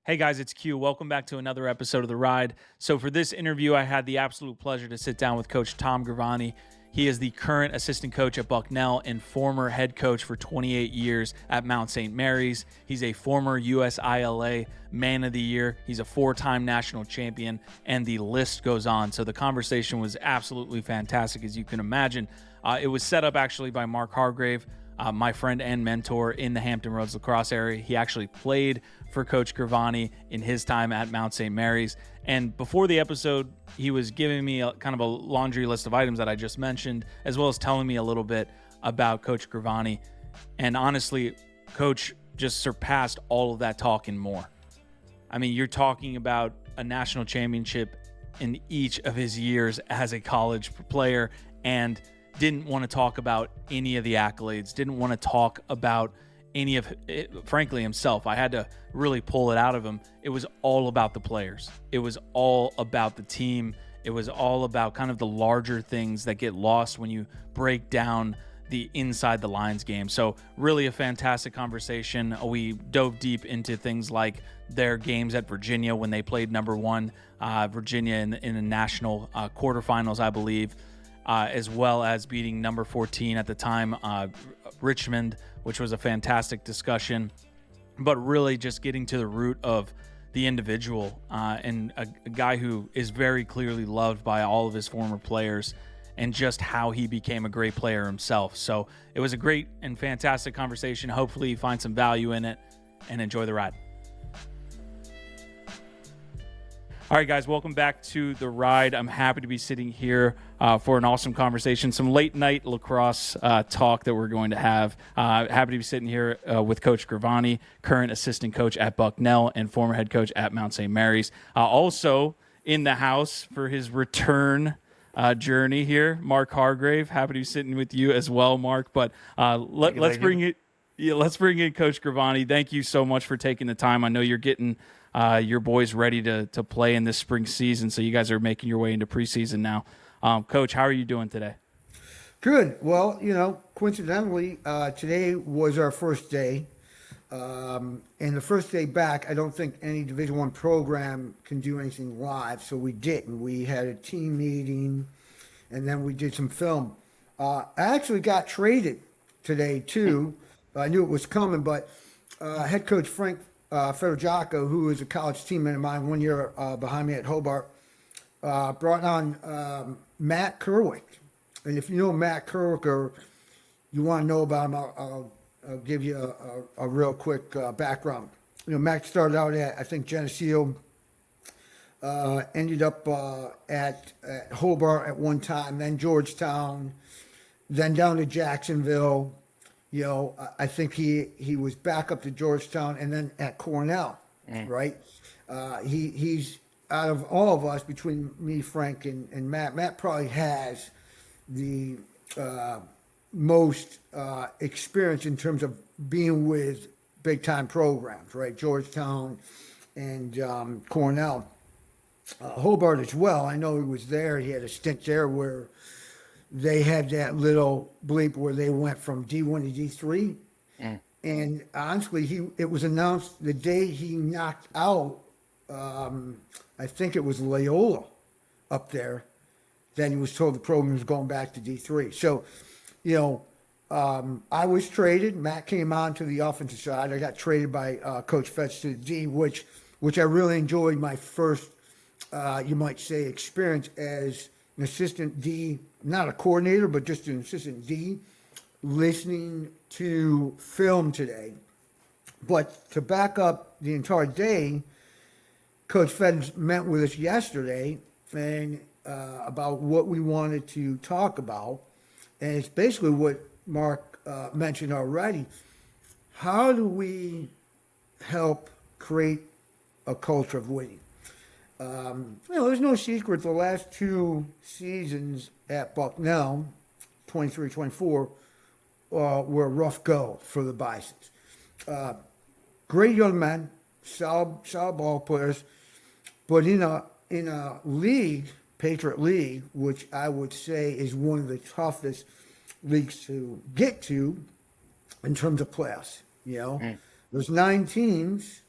Hey guys, it's Q. Welcome back to another episode of The Ride. So for this interview, I had the absolute pleasure to sit down with Coach Tom Gravante. He is the current assistant coach at Bucknell and former head coach for 28 years at Mount St. Mary's. He's a former USILA Man of the Year. He's a four-time national champion, and the list goes on. So the conversation was absolutely fantastic, as you can imagine. It was set up actually by Mark Hargrave, my friend and mentor in the Hampton Roads lacrosse area. He actually played for Coach Gravante in his time at Mount St. Mary's. And before the episode, he was giving me kind of a laundry list of items that I just mentioned, as well as telling me a little bit about Coach Gravante. And honestly, Coach just surpassed all of that talk and more. I mean, you're talking about a national championship in each of his years as a college player, and didn't want to talk about any of the accolades, didn't want to talk about any of it, frankly, himself. I had to really pull it out of him. It was all about the players. It was all about the team. It was all about kind of the larger things that get lost when you break down the inside the lines game. So really a fantastic conversation. We dove deep into things like their games at Virginia when they played number one, Virginia in the national quarterfinals, I believe. As well as beating number 14 at the time, Richmond, which was a fantastic discussion, but really just getting to the root of the individual and a guy who is very clearly loved by all of his former players and just how he became a great player himself. So it was a great and fantastic conversation. Hopefully you find some value in it and enjoy the ride. All right, guys, welcome back to The Ride. I'm happy to be sitting here for an awesome conversation, some late night lacrosse talk that we're going to have. Happy to be sitting here with Coach Gravante, current assistant coach at Bucknell and former head coach at Mount St. Mary's. Also in the house for his return journey here, Mark Hargrave. Happy to be sitting with you as well, Mark. But let's bring in Coach Gravante. Thank you so much for taking the time. I know you're getting your boys ready to play in this spring season, so you guys are making your way into preseason now. Coach, how are you doing today? Good. Well, coincidentally, today was our first day. And the first day back, I don't think any Division I program can do anything live, so we didn't. We had a team meeting, and then we did some film. I actually got traded today, too. I knew it was coming, but head coach Frank Ferraggiaco, who is a college teammate of mine 1 year behind me at Hobart, brought on Matt Kerwick. And if you know Matt Kerwick or you want to know about him, I'll give you a real quick background. Matt started out at, I think, Geneseo, ended up at Hobart at one time, then Georgetown, then down to Jacksonville. I think he was back up to Georgetown and then at Cornell, right? He's out of all of us, between me, Frank, and Matt probably has the most experience in terms of being with big-time programs, right? Georgetown and Cornell. Hobart as well. I know he was there. He had a stint there where they had that little bleep where they went from D1 to D3. And honestly, it was announced the day he knocked out, I think it was Loyola up there, then he was told the program was going back to D3. So, I was traded. Matt came on to the offensive side. I got traded by Coach Fetch to the D, which I really enjoyed my first, you might say, experience as an assistant D, not a coordinator, but just an assistant D, listening to film today. But to back up the entire day, Coach Fed met with us yesterday and about what we wanted to talk about. And it's basically what Mark mentioned already. How do we help create a culture of winning? There's no secret the last two seasons at Bucknell, 23-24, were a rough go for the Bisons. Great young men, solid ball players, but in a league, Patriot League, which I would say is one of the toughest leagues to get to in terms of playoffs. There's 9 teams.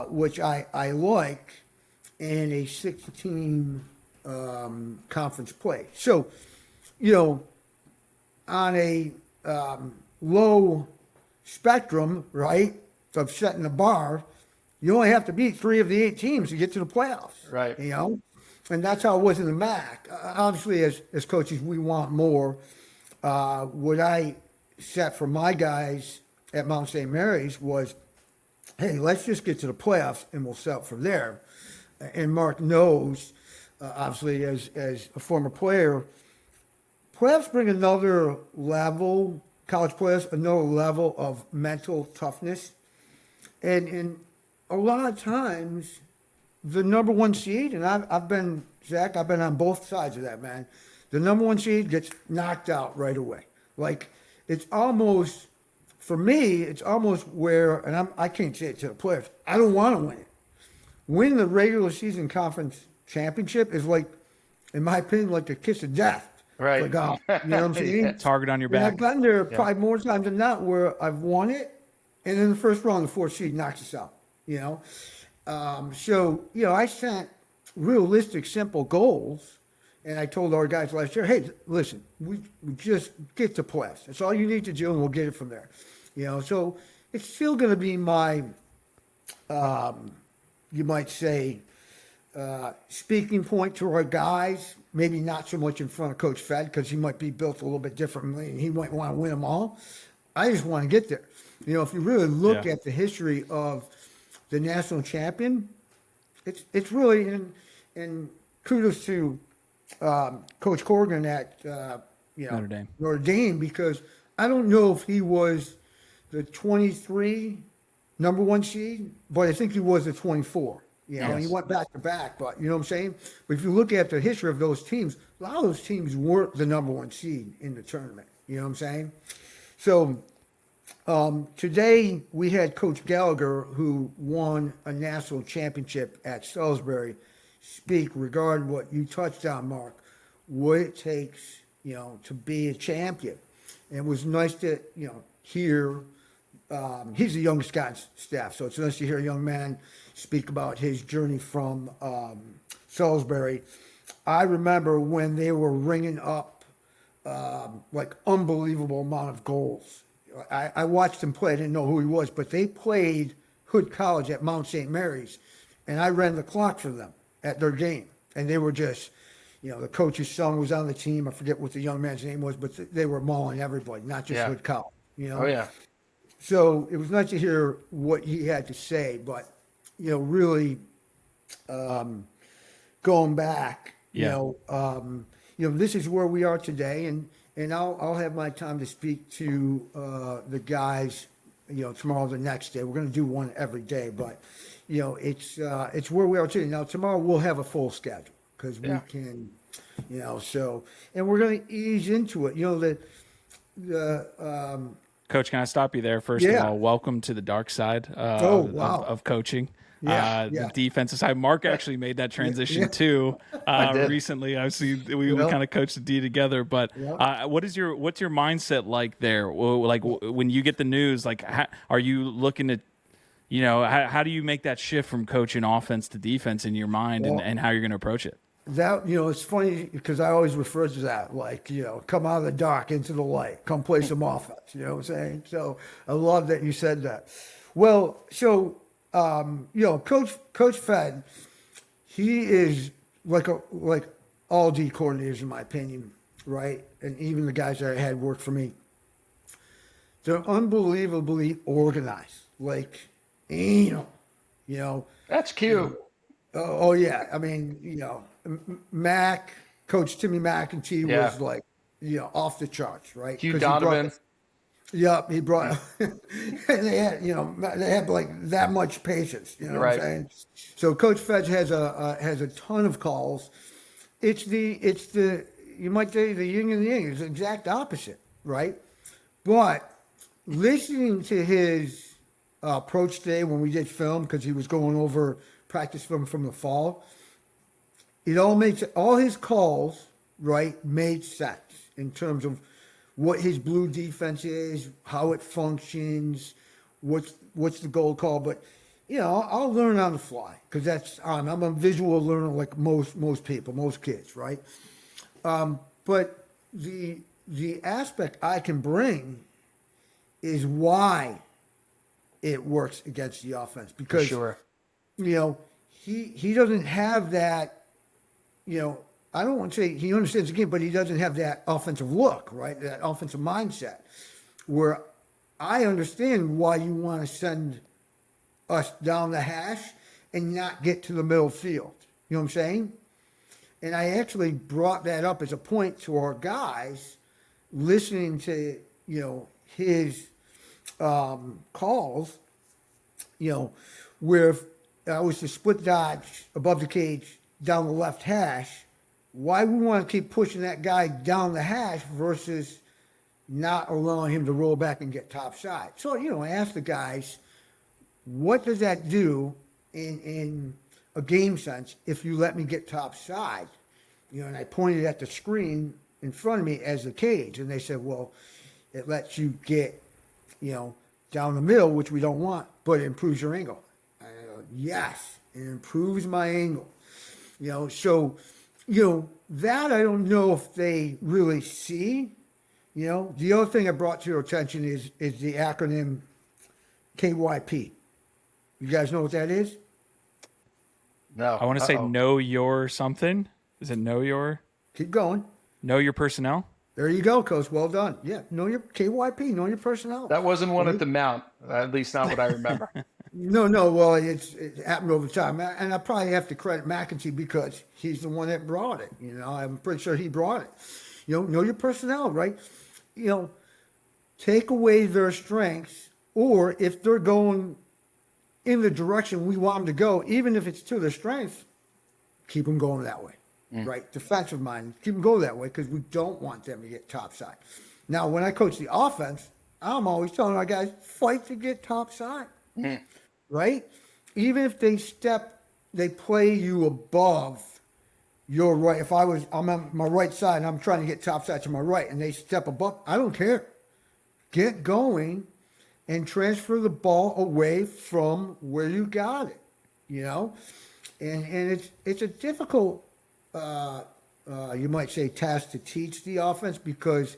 which I like, and a 16 conference play. So, on a low spectrum, right, of setting the bar, you only have to beat 3 of the 8 teams to get to the playoffs. Right. And that's how it was in the MAC. Obviously, as coaches, we want more. What I set for my guys at Mount St. Mary's was, hey, let's just get to the playoffs and we'll set from there. And Mark knows, obviously, as a former player, playoffs bring another level, college playoffs, another level of mental toughness. And a lot of times, the number 1 seed, and I've been on both sides of that, man. The number 1 seed gets knocked out right away. Like, it's almost, for me, it's almost where, and I can't say it to the players, I don't want to win it. Winning the regular season conference championship is like, in my opinion, like the kiss of death. Right. Like, you know what I'm saying? Target on your And back. I've gotten there probably more times than not where I've won it, and in the first round, the 4th seed knocks us out, So, I set realistic, simple goals, and I told our guys last year, hey, listen, we just get to playoffs. That's all you need to do, and we'll get it from there. So it's still going to be my, you might say, speaking point to our guys, maybe not so much in front of Coach Fed because he might be built a little bit differently and he might want to win them all. I just want to get there. If you really look at the history of the national champion, it's really, and kudos to Coach Corrigan at Notre Dame, because I don't know if he was the 23 number 1 seed, but I think he was the 24. And he went back to back, but you know what I'm saying? But if you look at the history of those teams, a lot of those teams weren't the number 1 seed in the tournament. You know what I'm saying? So today we had Coach Gallagher, who won a national championship at Salisbury, speak regarding what you touched on, Mark, what it takes, to be a champion. And it was nice to, hear. He's the youngest guy on staff, so it's nice to hear a young man speak about his journey from Salisbury. I remember when they were ringing up like unbelievable amount of goals. I watched him play. I didn't know who he was, but they played Hood College at Mount St. Mary's, and I ran the clock for them at their game. And they were just, the coach's son was on the team. I forget what the young man's name was, but they were mauling everybody, not just Hood College. Oh, yeah. So it was nice to hear what he had to say, but, really going back, this is where we are today, and I'll have my time to speak to the guys, tomorrow, the next day. We're going to do one every day, but, it's where we are today. Now, tomorrow we'll have a full schedule because we can, so, and we're going to ease into it. Coach, can I stop you there? First of all, welcome to the dark side of coaching. The defensive side. Mark actually made that transition too recently. I've seen we kind of coached the D together. But what's your mindset like there? Like when you get the news, like are you looking at, how do you make that shift from coaching offense to defense in your mind, and how you're going to approach it? That, it's funny because I always refer to that, like, come out of the dark into the light, come play some offense, you know what I'm saying? So I love that you said that. Well, so, Coach Fed, he is like all D coordinators, in my opinion, right? And even the guys that I had work for me, they're unbelievably organized, like, That's cute. Oh yeah. I mean, Coach Timmy McEntee was like, off the charts, right? Hugh Donovan. He brought, they had like that much patience, what I'm saying? So Coach Fedge has a ton of calls. It's the, you might say the yin and the yang. It's the exact opposite, right? But listening to his approach today when we did film, because he was going over practice film from the fall, it all makes, all his calls, right, made sense in terms of what his blue defense is, how it functions, what's the goal call. But, I'll learn on the fly because I'm a visual learner like most people, most kids, right? But the aspect I can bring is why it works against the offense because Sure. He doesn't have that, I don't want to say he understands the game, but he doesn't have that offensive look, right? That offensive mindset where I understand why you want to send us down the hash and not get to the middle field. You know what I'm saying? And I actually brought that up as a point to our guys listening to, his calls, where if I was to split dodge above the cage down the left hash, why we want to keep pushing that guy down the hash versus not allowing him to roll back and get top side. So, I asked the guys, what does that do in a game sense if you let me get top side? And I pointed at the screen in front of me as the cage, and they said, well, it lets you get, down the middle, which we don't want, but it improves your angle. I go, yes, it improves my angle. So, that I don't know if they really see. The other thing I brought to your attention is the acronym KYP. You guys know what that is? No. I want to say know your something. Is it know your? Keep going. Know your personnel? There you go, Coach. Well done. Yeah, know your KYP, know your personnel. That wasn't one at the Mount, at least not what I remember. No. Well, it happened over time, and I probably have to credit McEntee because he's the one that brought it. I'm pretty sure he brought it. Know your personnel, right? Take away their strengths, or if they're going in the direction we want them to go, even if it's to their strengths, keep them going that way. Right, defensive mind, keep them go that way because we don't want them to get top side. Now, when I coach the offense, I'm always telling our guys, fight to get top side, right? Even if they play you above your right. If I'm on my right side and I'm trying to get top side to my right and they step above, I don't care. Get going and transfer the ball away from where you got it, and it's a difficult, you might say, task to teach the offense because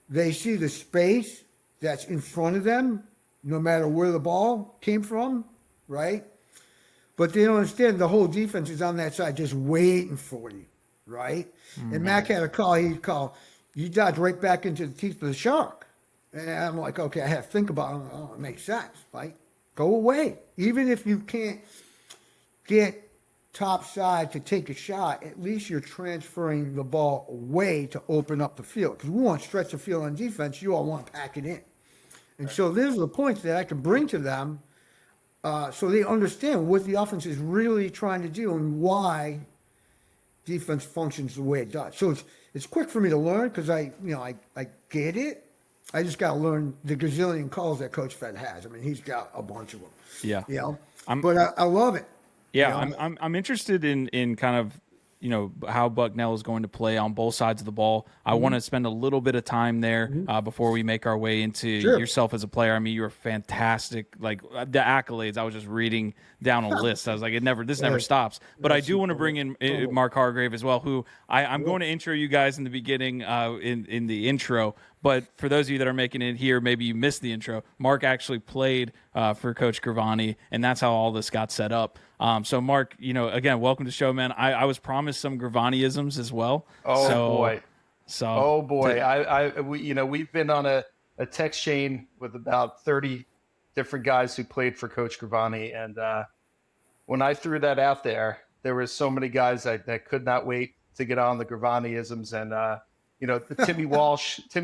they see the space that's in front of them, no matter where the ball came from, right? But they don't understand the whole defense is on that side just waiting for you, right? Mm-hmm. And Mac had a call, you dodge right back into the teeth of the shark. And I'm like, okay, I have to think about it. Oh, it makes sense, right? Go away. Even if you can't get top side to take a shot, at least you're transferring the ball away to open up the field. Because we want to stretch the field on defense. You all want to pack it in. And so those are the points that I can bring to them so they understand what the offense is really trying to do and why defense functions the way it does. So it's quick for me to learn because I get it. I just got to learn the gazillion calls that Coach Fed has. I mean, he's got a bunch of them. Yeah. But I love it. Yeah, I'm interested in kind of, how Bucknell is going to play on both sides of the ball. I want to spend a little bit of time there before we make our way into yourself as a player. I mean, you're fantastic. Like the accolades, I was just reading down a list. I was like, this never stops. But I do want to bring in Mark Hargrave as well, who I'm going to intro you guys in the beginning in the intro. But for those of you that are making it here, maybe you missed the intro. Mark actually played for Coach Gravante, and that's how all this got set up. So, Mark, again, welcome to the show, man. I was promised some Gravanteisms as well. Boy. So, we've been on a text chain with about 30 different guys who played for Coach Gravante, and when I threw that out there were so many guys that could not wait to get on the Gravanteisms, and Timmy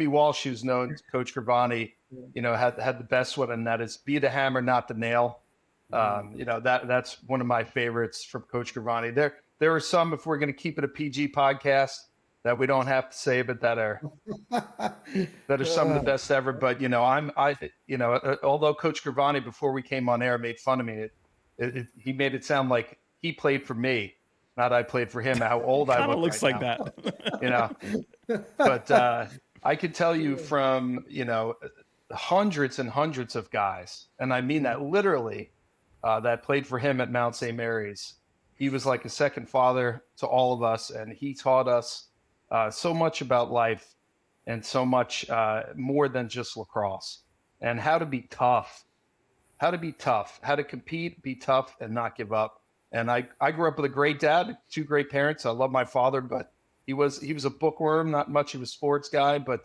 Walsh, who's known to Coach Gravante, had the best one, and that is be the hammer, not the nail. That's one of my favorites from Coach Gravante. There are some, if we're going to keep it a PG podcast, that we don't have to say, but that are some of the best ever. But although Coach Gravante before we came on air made fun of me, he made it sound like he played for me, not I played for him. How old I look. Looks right like now. that. But I could tell you from hundreds and hundreds of guys, and I mean that literally, that played for him at Mount St. Mary's. He was like a second father to all of us, and he taught us so much about life and so much more than just lacrosse, and how to be tough, how to compete, be tough, and not give up. And I grew up with a great dad, two great parents. I love my father, but he was a bookworm, not much of a sports guy. But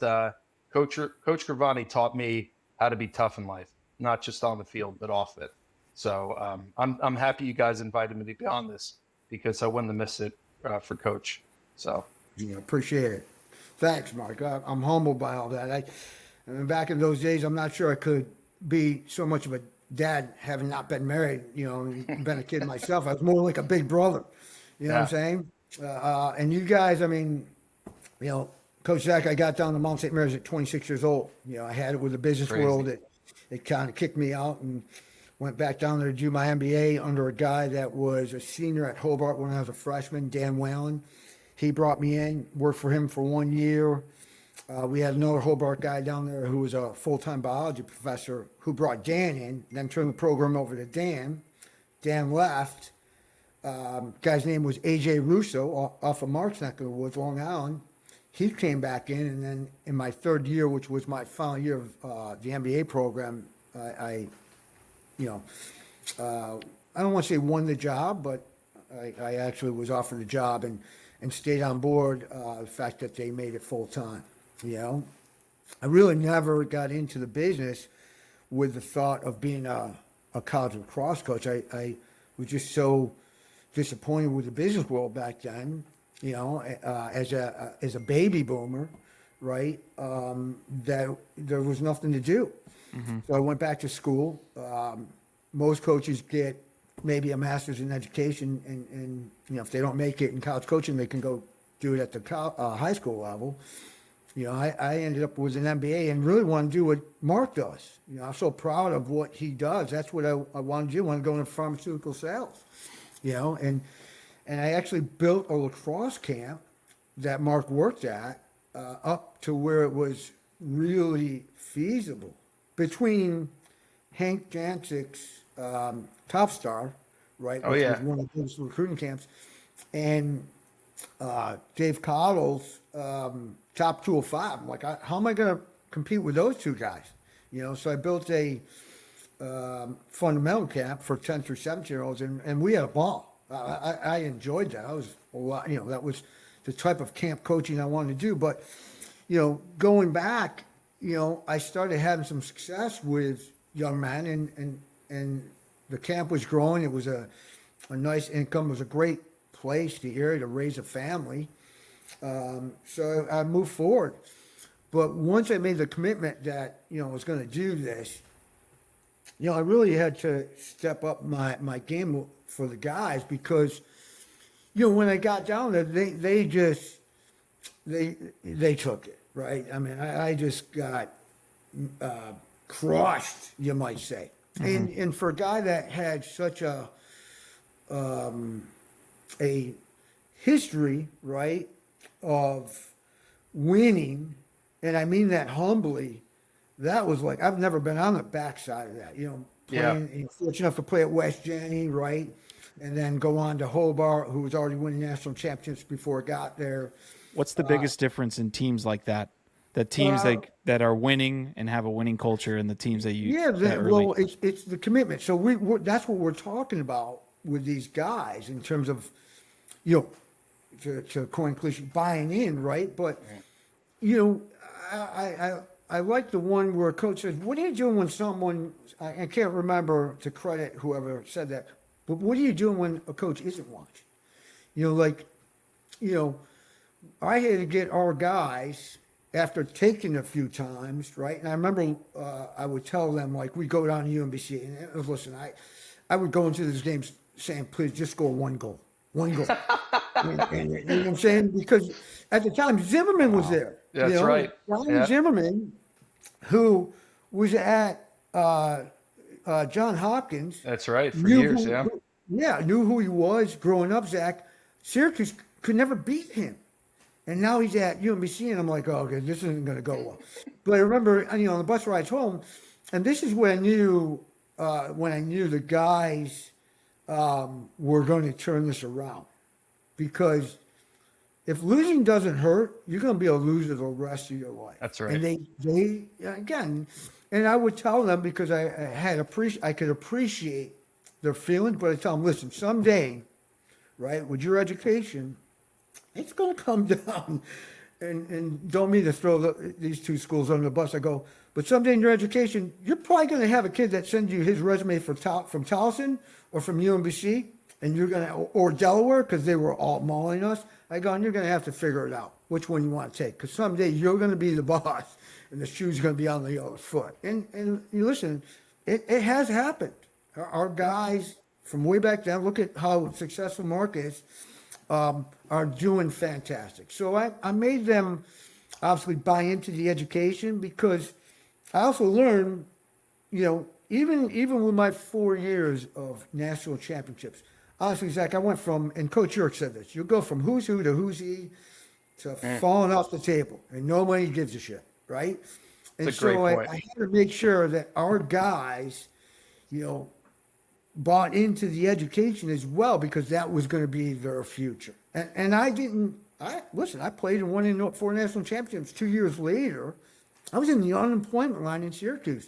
Coach Gravante taught me how to be tough in life, not just on the field, but off it. So I'm happy you guys invited me to be on this, because I wouldn't have missed it for Coach. So Appreciate it. Thanks, Mark. I'm humbled by all that. I mean, back in those days, I'm not sure I could be so much of a dad, having not been married, been a kid myself. I was more like a big brother. You know what I'm saying? And you guys, I mean, Coach Zach, I got down to Mount St. Mary's at 26 years old. I had it with the business world. It kind of kicked me out, and went back down there to do my MBA under a guy that was a senior at Hobart when I was a freshman, Dan Whalen. He brought me in, worked for him for 1 year. We had another Hobart guy down there who was a full-time biology professor who brought Dan in, then turned the program over to Dan. Dan left. Guy's name was A.J. Russo off of Mark's neck of the woods, Long Island. He came back in, and then in my third year, which was my final year of the MBA program, I don't want to say won the job, but I actually was offered the job and stayed on board. The fact that they made it full time. I really never got into the business with the thought of being a college lacrosse coach. I was just so disappointed with the business world back then. As a baby boomer, right? That there was nothing to do. Mm-hmm. So I went back to school. Most coaches get maybe a master's in education, and if they don't make it in college coaching, they can go do it at the high school level. I ended up with an MBA and really want to do what Mark does. I'm so proud of what he does. That's what I want to do. I want to go into pharmaceutical sales. And I actually built a lacrosse camp that Mark worked at up to where it was really feasible. Between Hank Jancik's Top Star, right, which was one of those recruiting camps, and Dave Cottle's Top 205. I'm like, how am I going to compete with those two guys? So I built a fundamental camp for 10 through 17-year-olds, and we had a ball. I enjoyed that. I was a lot, that was the type of camp coaching I wanted to do. But, going back, I started having some success with young men, and the camp was growing. It was a nice income. It was a great place, the area, to raise a family. So I moved forward. But once I made the commitment that, I was going to do this, I really had to step up my game for the guys, because, when I got down there, they took it, right? I mean, I just got crushed, you might say. Mm-hmm. And for a guy that had such a history, right, of winning, and I mean that humbly, that was like, I've never been on the backside of that, playing, fortunate enough to play at West Jenny, right? And then go on to Hobart, who was already winning national championships before it got there. What's the biggest difference in teams like that? The teams that are winning and have a winning culture, and the teams that you it's the commitment. So we're that's what we're talking about with these guys in terms of, to coin cliche, buying in, right? But I like the one where a coach says, "What are you doing when someone?" I can't remember to credit whoever said that, but what are you doing when a coach isn't watching? I had to get our guys after taking a few times, right? And I remember I would tell them, like, we go down to UMBC, and listen, I would go into these games saying, please just score one goal. And, you know what I'm saying? Because at the time, Zimmerman was there. That's right. Ryan Zimmerman, who was at John Hopkins. That's right, for years, knew who he was growing up, Zach. Syracuse could never beat him. And now he's at UMBC, and I'm like, oh, okay, this isn't going to go well. But I remember, on the bus rides home, and this is when I knew when I knew the guys were going to turn this around. Because if losing doesn't hurt, you're going to be a loser the rest of your life. That's right. And they again, and I would tell them, because I could appreciate their feelings, but I tell them, listen, someday, right, with your education, it's going to come down. And don't mean to throw these two schools under the bus. I go, but someday in your education, you're probably going to have a kid that sends you his resume from Towson or from UMBC, and you're going to, or Delaware, because they were all mauling us. I go, and you're going to have to figure it out which one you want to take, because someday you're going to be the boss, and the shoe's going to be on the other foot. And you listen, it has happened. Our guys from way back then, look at how successful Mark is, are doing fantastic. So I made them obviously buy into the education, because I also learned, even with my 4 years of national championships, honestly, Zach, I went from, and Coach York said this, you'll go from who's who to who's he to falling off the table, and nobody gives a shit, right? And That's a great point. I had to make sure that our guys, bought into the education as well, because that was going to be their future. And I played and won in 4 national championships. 2 years later, I was in the unemployment line in Syracuse.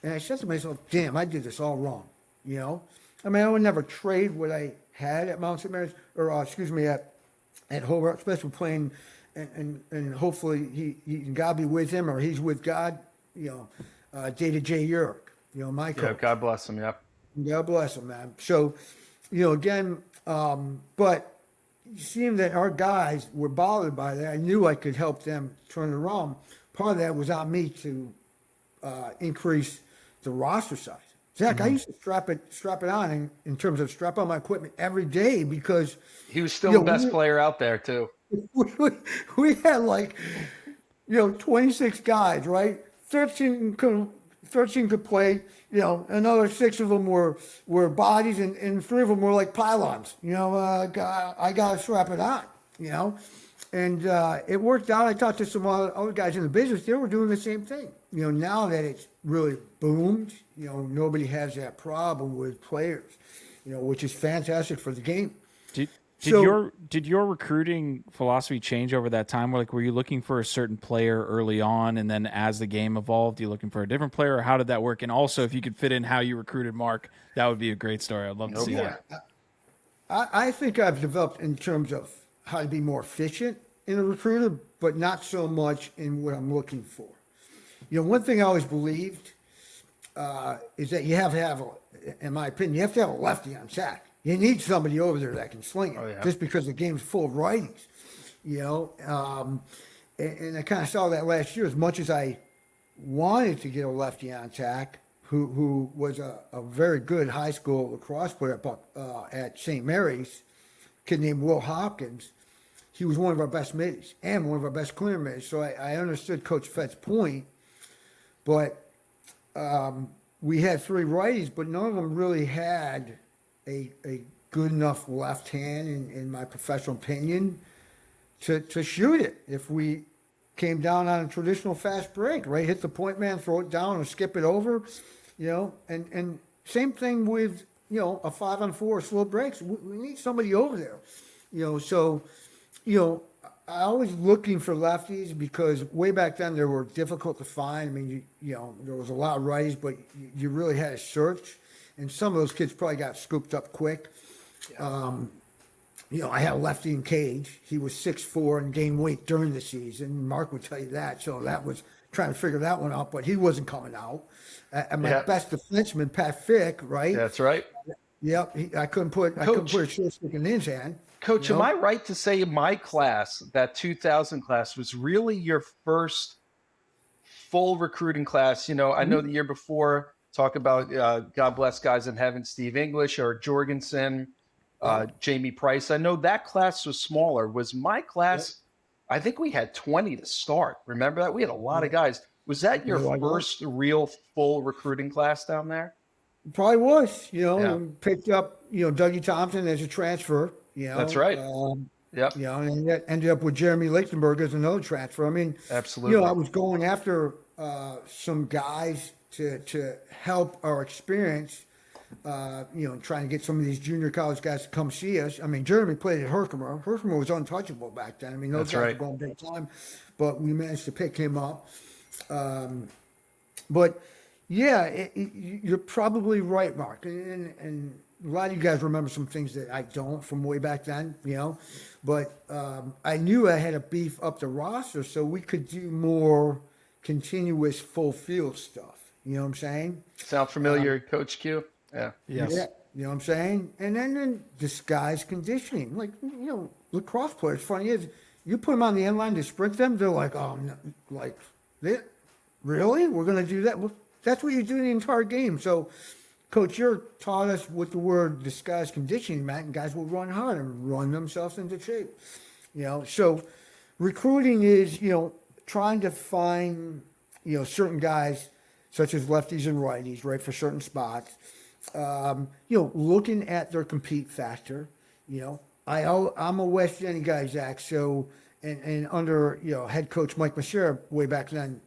And I said to myself, damn, I did this all wrong, I mean, I would never trade what I had at Mount St. Mary's, or at Hobart, especially playing, and hopefully God be with him, or he's with God, Data J. York, my coach. Yeah, God bless him, yep. God bless him, man. So, again, but seeing that our guys were bothered by that, I knew I could help them turn it around. Part of that was on me to increase the roster size. Zach, I used to strap it on in terms of strap on my equipment every day, because he was still the best player out there too. We had 26 guys, right? 13 could play, another 6 of them were bodies, and 3 of them were like pylons. I got to strap it on, and it worked out. I talked to some other guys in the business. They were doing the same thing. Now that it's really boomed, nobody has that problem with players, which is fantastic for the game. Did your recruiting philosophy change over that time? Were you looking for a certain player early on, and then as the game evolved, you looking for a different player, or how did that work? And also, if you could fit in how you recruited Mark, that would be a great story. I'd love to see that. I think I've developed in terms of how to be more efficient in a recruiter, but not so much in what I'm looking for. One thing I always believed is that you have to have, in my opinion, you have to have a lefty on sack. You need somebody over there that can sling it, just because the game's full of righties, and I kind of saw that last year. As much as I wanted to get a lefty on tack, who was a very good high school lacrosse player at St. Mary's, a kid named Will Hopkins. He was one of our best middies and one of our best clear middies. So I understood Coach Fett's point, but we had 3 righties, but none of them really had a good enough left hand, in my professional opinion, to shoot it. If we came down on a traditional fast break, right, hit the point man, throw it down, or skip it over, and same thing with, a 5-on-4 slow breaks. We need somebody over there, so, I always looking for lefties, because way back then they were difficult to find. I mean, there was a lot of righties, but you really had to search. And some of those kids probably got scooped up quick. I had a lefty in Cage. He was 6'4" and gained weight during the season. Mark would tell you that. So that was trying to figure that one out, but he wasn't coming out. And my best defenseman, Pat Fick, right? That's right. Yep. I couldn't put a short stick in his hand. Coach, am I right to say my class, that 2000 class, was really your first full recruiting class? I know the year before, talk about God bless guys in heaven, Steve English or Jorgensen, Jamie Price. I know that class was smaller. Was my class, I think we had 20 to start. Remember that? We had a lot of guys. Was that your first real full recruiting class down there? Probably was, picked up, Dougie Thompson as a transfer, That's right. And that ended up with Jeremy Lichtenberg as another transfer. I mean, absolutely. I was going after some guys to help our experience, trying to get some of these junior college guys to come see us. I mean, Jeremy played at Herkimer. Herkimer was untouchable back then. I mean, those That's guys right. were going big time, but we managed to pick him up. But yeah, you're probably right, Mark. And a lot of you guys remember some things that I don't from way back then, But I knew I had a beef up the roster, so we could do more continuous full field stuff. You know what I'm saying? Sound familiar, Coach Q? Yeah. Yes. Yeah, you know what I'm saying? And then disguised conditioning. Like, lacrosse players, funny is, you put them on the end line to sprint them, they're like, oh, no, like, really? We're going to do that? Well, that's what you do the entire game. So, Coach, you taught us what the word disguised conditioning meant, and guys will run hard and run themselves into shape. So recruiting is, trying to find, certain guys, such as lefties and righties, right, for certain spots. Looking at their compete factor. I'm a West Jenny guy, Zach. So, and under head coach Mike Machera way back then,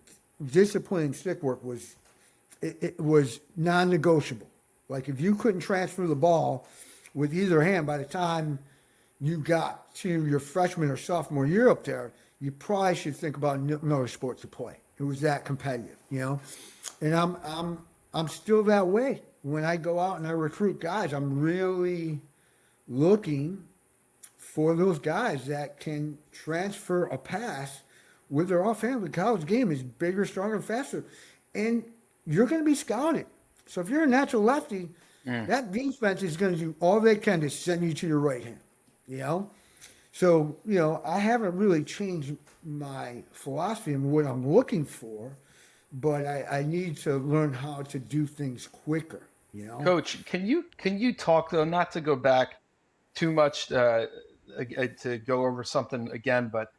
discipline and stick work was it was non-negotiable. Like if you couldn't transfer the ball with either hand by the time you got to your freshman or sophomore year up there, you probably should think about another sport to play. It was that competitive, And I'm still that way. When I go out and I recruit guys, I'm really looking for those guys that can transfer a pass with their offhand. The college game is bigger, stronger, faster. And you're going to be scouted. So if you're a natural lefty, that defense is going to do all they can to send you to your right hand, So, I haven't really changed my philosophy and what I'm looking for, but I need to learn how to do things quicker, Coach, can you talk, though, not to go back too much to go over something again, but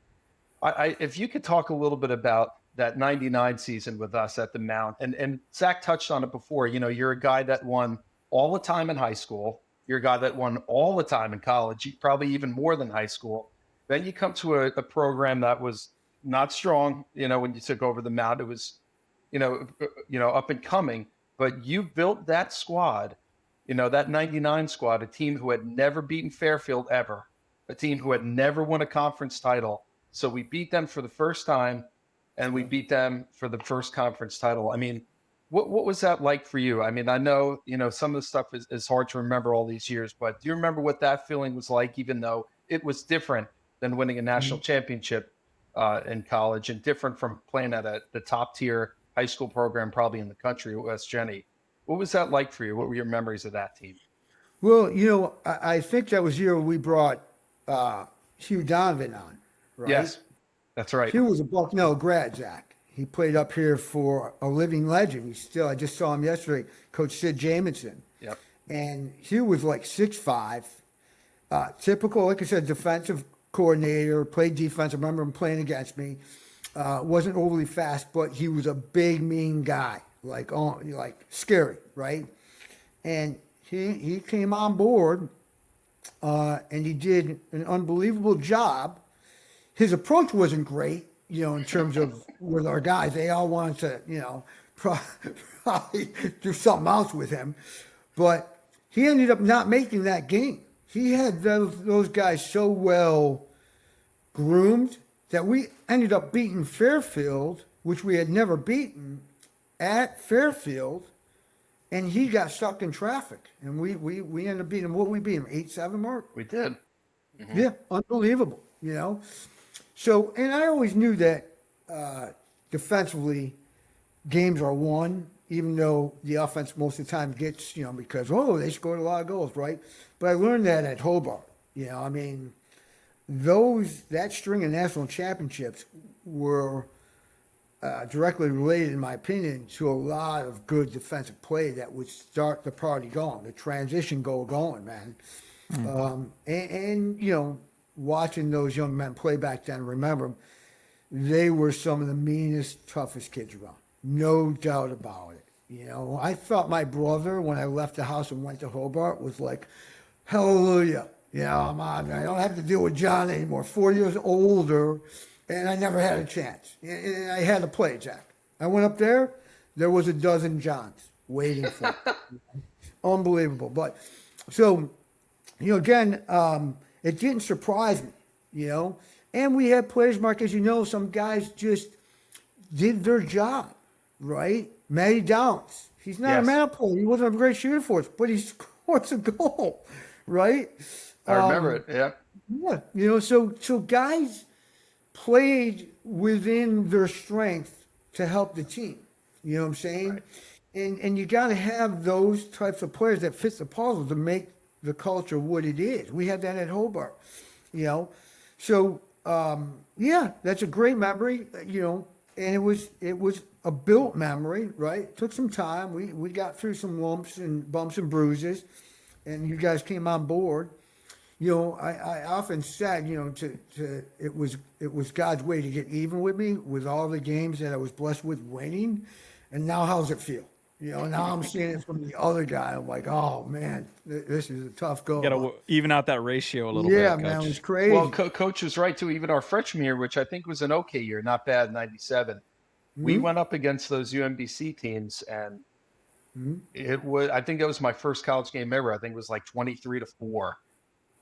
if you could talk a little bit about that 99 season with us at the Mount, and Zach touched on it before, you're a guy that won all the time in high school. You're a guy that won all the time in college, probably even more than high school. Then you come to a program that was not strong, when you took over the Mount, it was, up and coming, but you built that squad, that 99 squad, a team who had never beaten Fairfield ever, a team who had never won a conference title. So we beat them for the first time, and we beat them for the first conference title. I mean, what was that like for you? I mean, I know, some of the stuff is hard to remember all these years, but do you remember what that feeling was like, even though it was different than winning a national championship in college and different from playing at the top tier high school program probably in the country at West Jenny? What was that like for you? What were your memories of that team? Well, I think that was the year we brought Hugh Donovan on, right? Yes, that's right. Hugh was a Bucknell grad, Zach. He played up here for a living legend. I just saw him yesterday, Coach Sid Jamison. Yep. And Hugh was like 6'5", typical, like I said, defensive coordinator, played defense. I remember him playing against me. Wasn't overly fast, but he was a big, mean guy, like scary, right? And he came on board, and he did an unbelievable job. His approach wasn't great, in terms of with our guys. They all wanted to, probably do something else with him. But he ended up not making that game. He had those guys so well groomed that we ended up beating Fairfield, which we had never beaten, at Fairfield, and he got stuck in traffic. And we ended up beating him. What we beat him? 8-7, Mark? We did. Mm-hmm. Yeah, unbelievable, So, and I always knew that defensively, games are won, even though the offense most of the time gets, because, they scored a lot of goals, right? But I learned that at Hobart. That string of national championships were directly related, in my opinion, to a lot of good defensive play that would start the party going, the transition going, man. And watching those young men play back then, remember, they were some of the meanest, toughest kids around. No doubt about it. I thought my brother, when I left the house and went to Hobart, was like, hallelujah. I don't have to deal with John anymore. 4 years older, and I never had a chance. And I had to play, Jack. I went up there, there was a dozen Johns waiting for it. Unbelievable. But so, again, it didn't surprise me, And we had players, Mark, as you know, some guys just did their job, right? Matty Downs. He's not a man player. He wasn't a great shooter for us, but he scores a goal, right? I remember it. Yeah. Yeah. So guys played within their strength to help the team. You know what I'm saying? Right. And you got to have those types of players that fit the puzzle to make the culture what it is. We had that at Hobart, So, that's a great memory, and it was a built memory, right? It took some time. We got through some lumps and bumps and bruises, and you guys came on board. I often said, it was God's way to get even with me with all the games that I was blessed with winning. And now how's it feel? Now I'm seeing it from the other guy. I'm like, oh man, this is a tough go. You got to even out that ratio a little bit. Yeah, Coach. man, it was crazy. Well, Coach was right too. Even our freshman year, which I think was an okay year, not bad, 97. Mm-hmm. We went up against those UMBC teams, and it was. I think that was my first college game ever. I think it was like 23-4.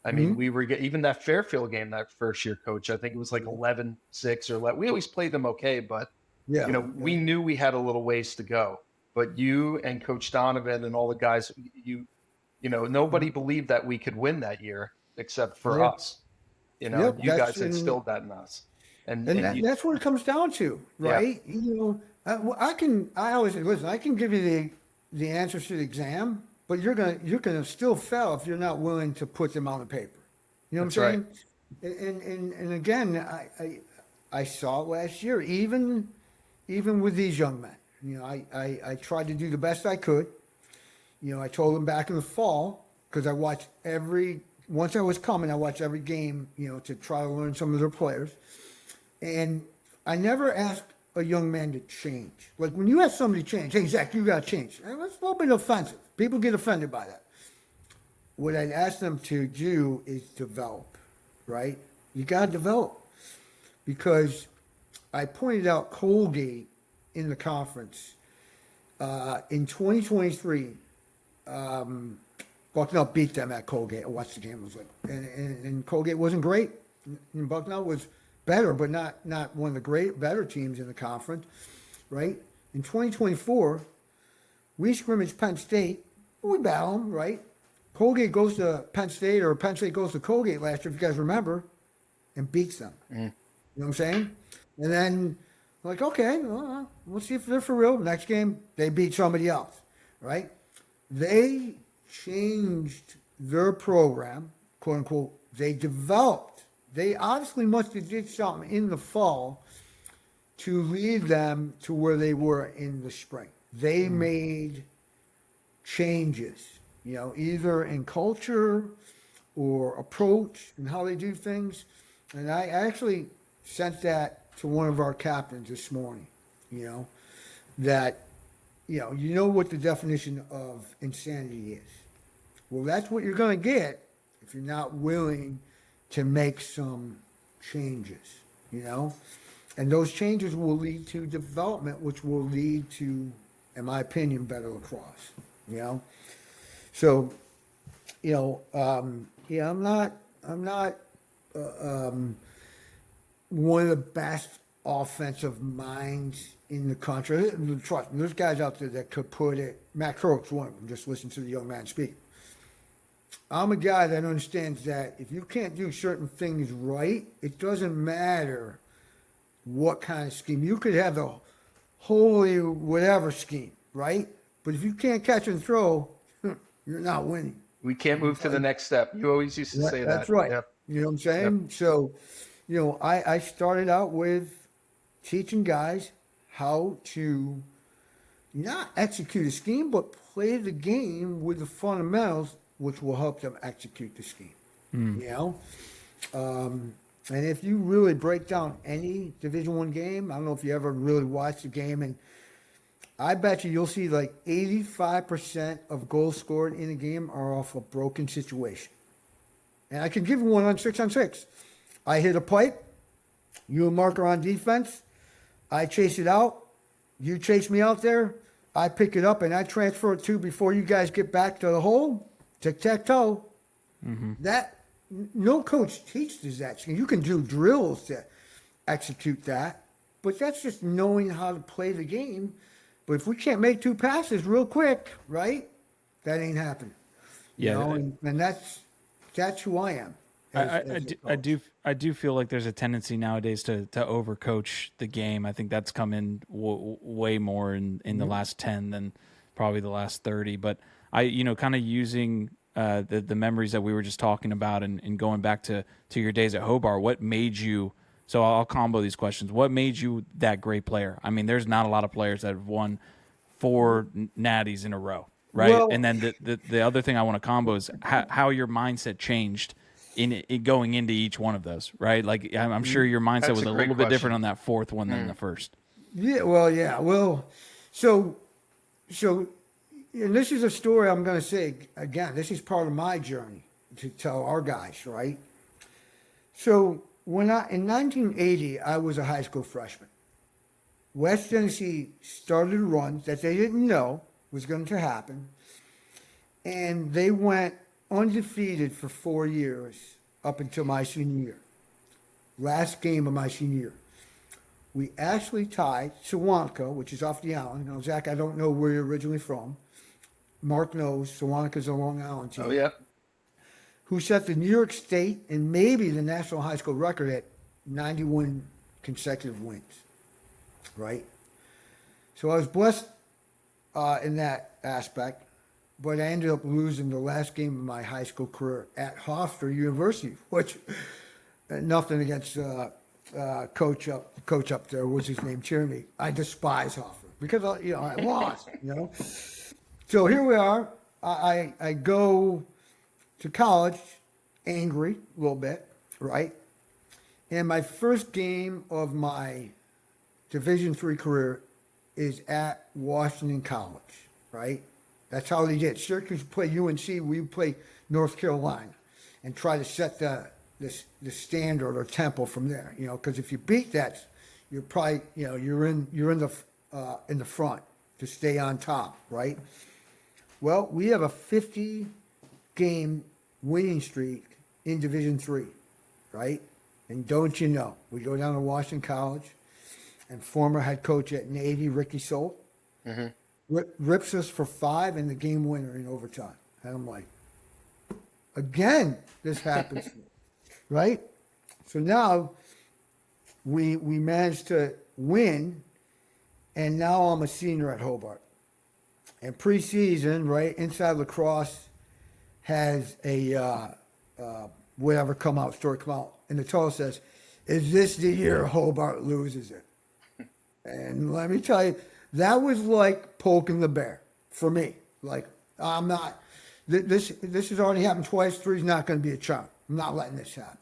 I mean, we were even that Fairfield game that first year, Coach. I think it was like 11-6 or 11. We always played them okay, but we knew we had a little ways to go. But you and Coach Donovan and all the guys, nobody believed that we could win that year except for us. You guys instilled that in us, and that's what it comes down to, right? Yeah. I always say, listen, I can give you the answers to the exam, but you're gonna still fail if you're not willing to put them on the paper. You know what I'm saying? Right. And again, I saw it last year, even with these young men. I tried to do the best I could. I told them back in the fall, because I watched once I was coming, I watched every game, to try to learn some of their players. And I never asked a young man to change. Like when you ask somebody to change, hey, Zach, you got to change. That's a little bit offensive. People get offended by that. What I'd ask them to do is develop, right? You got to develop. Because I pointed out Colgate in the conference. In 2023, Bucknell beat them at Colgate. I watched the game. It was like, and Colgate wasn't great. And Bucknell was better, but not one of the better teams in the conference, right? In 2024, we scrimmage Penn State. We battle them, right? Colgate goes to Penn State, or Penn State goes to Colgate last year, if you guys remember, and beats them. You know what I'm saying? And then, like, okay, well, we'll see if they're for real. Next game, they beat somebody else, right? They changed their program, quote unquote. They developed. They obviously must have did something in the fall to lead them to where they were in the spring. They made changes, either in culture or approach and how they do things. And I actually sent that to one of our captains this morning, that, what the definition of insanity is. Well, that's what you're going to get if you're not willing to make some changes, and those changes will lead to development, which will lead to, in my opinion, better lacrosse, So, I'm not one of the best offensive minds in the country. Trust me, there's guys out there that could put it. Matt Croak's one of them. Just listen to the young man speak. I'm a guy that understands that if you can't do certain things right, it doesn't matter what kind of scheme. You could have the holy whatever scheme, right? But if you can't catch and throw, you're not winning. We can't move to the next step. You always used to say that. That's right. Yep. You know what I'm saying? Yep. So, I started out with teaching guys how to not execute a scheme, but play the game with the fundamentals, which will help them execute the scheme. And if you really break down any Division I game, I don't know if you ever really watched the game, and I bet you'll see like 85% of goals scored in a game are off a broken situation. And I can give you one on 6-on-6. I hit a pipe, you and Mark are on defense, I chase it out, You chase me out there, I pick it up and I transfer it to before you guys get back to the hole. Tic-tac-toe. That no coach teaches that. You can do drills to execute that, but that's just knowing how to play the game. But if we can't make 2 passes real quick, right? That ain't happening. Yeah, and that's who I am. I do feel like there's a tendency nowadays to overcoach the game. I think that's come in way more in the last 10 than probably the last 30. But kind of using the memories that we were just talking about and going back to your days at Hobart, what made you? So I'll combo these questions. What made you that great player? I mean, there's not a lot of players that have won 4 natties in a row, right? Well, and then the other thing I want to combo is how your mindset changed in going into each one of those, right? Like I'm sure your mindset was a little bit different on that 4th one than the first. Yeah, well, so, and this is a story I'm going to say again. This is part of my journey to tell our guys, right? So in 1980, I was a high school freshman. West Tennessee started a run that they didn't know was going to happen, and they went undefeated for 4 years up until my senior year. Last game of my senior year. We actually tied Sewanca, which is off the island. Now, Zach, I don't know where you're originally from. Mark knows Sewanca's a Long Island team. Oh, yeah. Who set the New York State and maybe the national high school record at 91 consecutive wins, right? So I was blessed in that aspect, but I ended up losing the last game of my high school career at Hofstra University, which, nothing against coach up there, what's his name, Tierney. I despise Hofstra because I lost, So here we are. I go to college, angry a little bit, right? And my first game of my Division III career is at Washington College, right? That's how they did. Syracuse would play UNC, we would play North Carolina, and try to set the standard or tempo from there. Because if you beat that, you're probably you're in the front to stay on top, right? Well, we have a 50-game winning streak in Division III, right? And don't you know, we go down to Washington College, and former head coach at Navy, Ricky Solt, rips us for 5 and the game winner in overtime. And I'm like, again, this happens to me, right? So now we managed to win, and now I'm a senior at Hobart. And preseason, right, Inside Lacrosse has a whatever story come out, and the title says, "Is this the year Hobart loses it?" And let me tell you, that was like poking the bear for me. Like, I'm not, this has already happened twice. 3's not going to be a charm. I'm not letting this happen,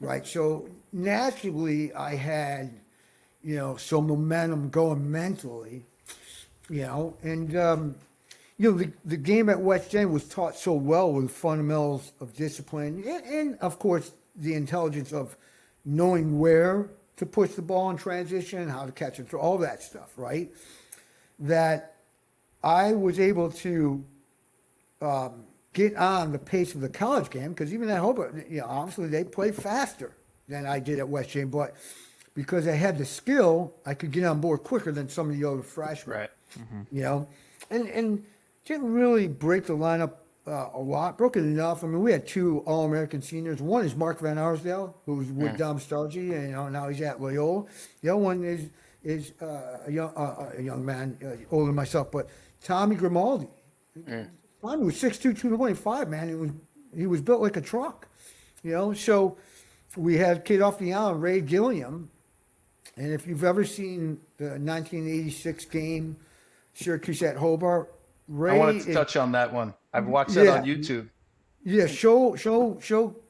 right? So naturally, I had, some momentum going mentally, and the game at West End was taught so well with fundamentals of discipline and of course the intelligence of knowing where to push the ball in transition, how to catch it through, all that stuff, right? That I was able to get on the pace of the college game, because even at Hobart, obviously they played faster than I did at West James, but because I had the skill, I could get on board quicker than some of the other freshmen. Right. And didn't really break the lineup a lot. Broke it enough. I mean, we had 2 All-American seniors. One is Mark Van Arsdale, who was with Dom Stargy, and now he's at Loyola. The other one is a young man, older than myself, but Tommy Grimaldi. Tommy was 6'2", 225, man. He was built like a truck, So we had a kid off the island, Ray Gilliam, and if you've ever seen the 1986 game, Syracuse at Hobart, Ray. I wanted to touch on that one. I've watched that on YouTube. Yeah, show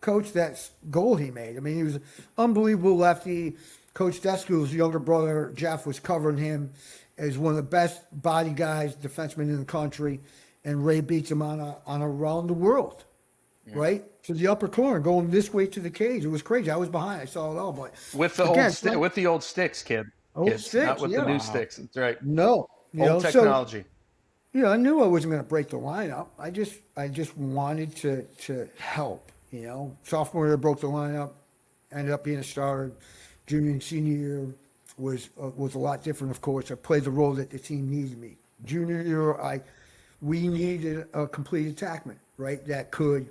Coach that goal he made. I mean, he was an unbelievable lefty. Coach Desku's younger brother, Jeff, was covering him as one of the best body guys, defensemen in the country, and Ray beats him on around the world, right? To the upper corner, going this way to the cage. It was crazy. I was behind. I saw it all, but with the old sticks, kid. Old kids, not sticks, with the yeah. new sticks. That's right. No, Old technology. I knew I wasn't going to break the lineup. I just wanted to help. Sophomore year broke the lineup, ended up being a starter. Junior and senior year was a lot different. Of course, I played the role that the team needed me. Junior year, we needed a complete attackman, right? That could